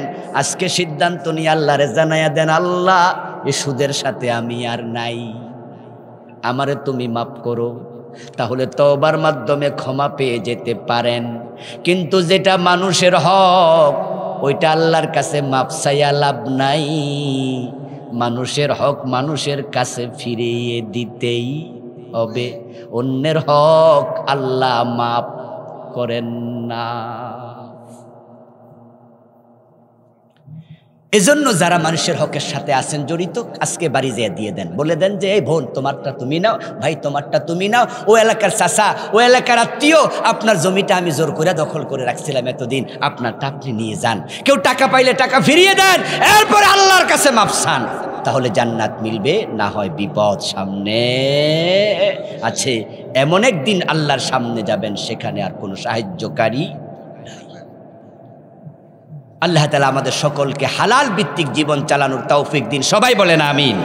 আজকে সিদ্ধান্ত নিয়ে আল্লাহরে জানাইয়া দেন, আল্লাহ এই সুদের সাথে আমি আর নাই, আমারে তুমি মাফ করো। তাহলে তওবার মাধ্যমে ক্ষমা পেয়ে যেতে পারেন। কিন্তু যেটা মানুষের হক, ওইটা আল্লাহর কাছে মাপ চাইয়া লাভ নাই। মানুষের হক মানুষের কাছে ফিরিয়ে দিতেই হবে, অন্যের হক আল্লাহ মাপ করেন না। এজন্য যারা মানুষের হকের সাথে আছেন জড়িত, আজকে বাড়ি যেয়ে দিয়ে দেন, বলে দেন যে এই বোন তোমারটা তুমি নাও, ভাই তোমারটা তুমি নাও, ও এলাকার চাচা, ও এলাকার আত্মীয়, আপনার জমিটা আমি জোর করে দখল করে রাখছিলাম এতদিন, আপনারটা আপনি নিয়ে যান। কেউ টাকা পাইলে টাকা ফিরিয়ে দেন, এরপরে আল্লাহর কাছে মাপ চান, তাহলে জান্নাত মিলবে। না হয় বিপদ সামনে আছে। এমন একদিন আল্লাহর সামনে যাবেন, সেখানে আর কোনো সাহায্যকারী নাই। আল্লাহ তাআলা আমাদের সকলকে হালাল ভিত্তিক জীবন চালানোর তৌফিক দিন। সবাই বলেন আমিন।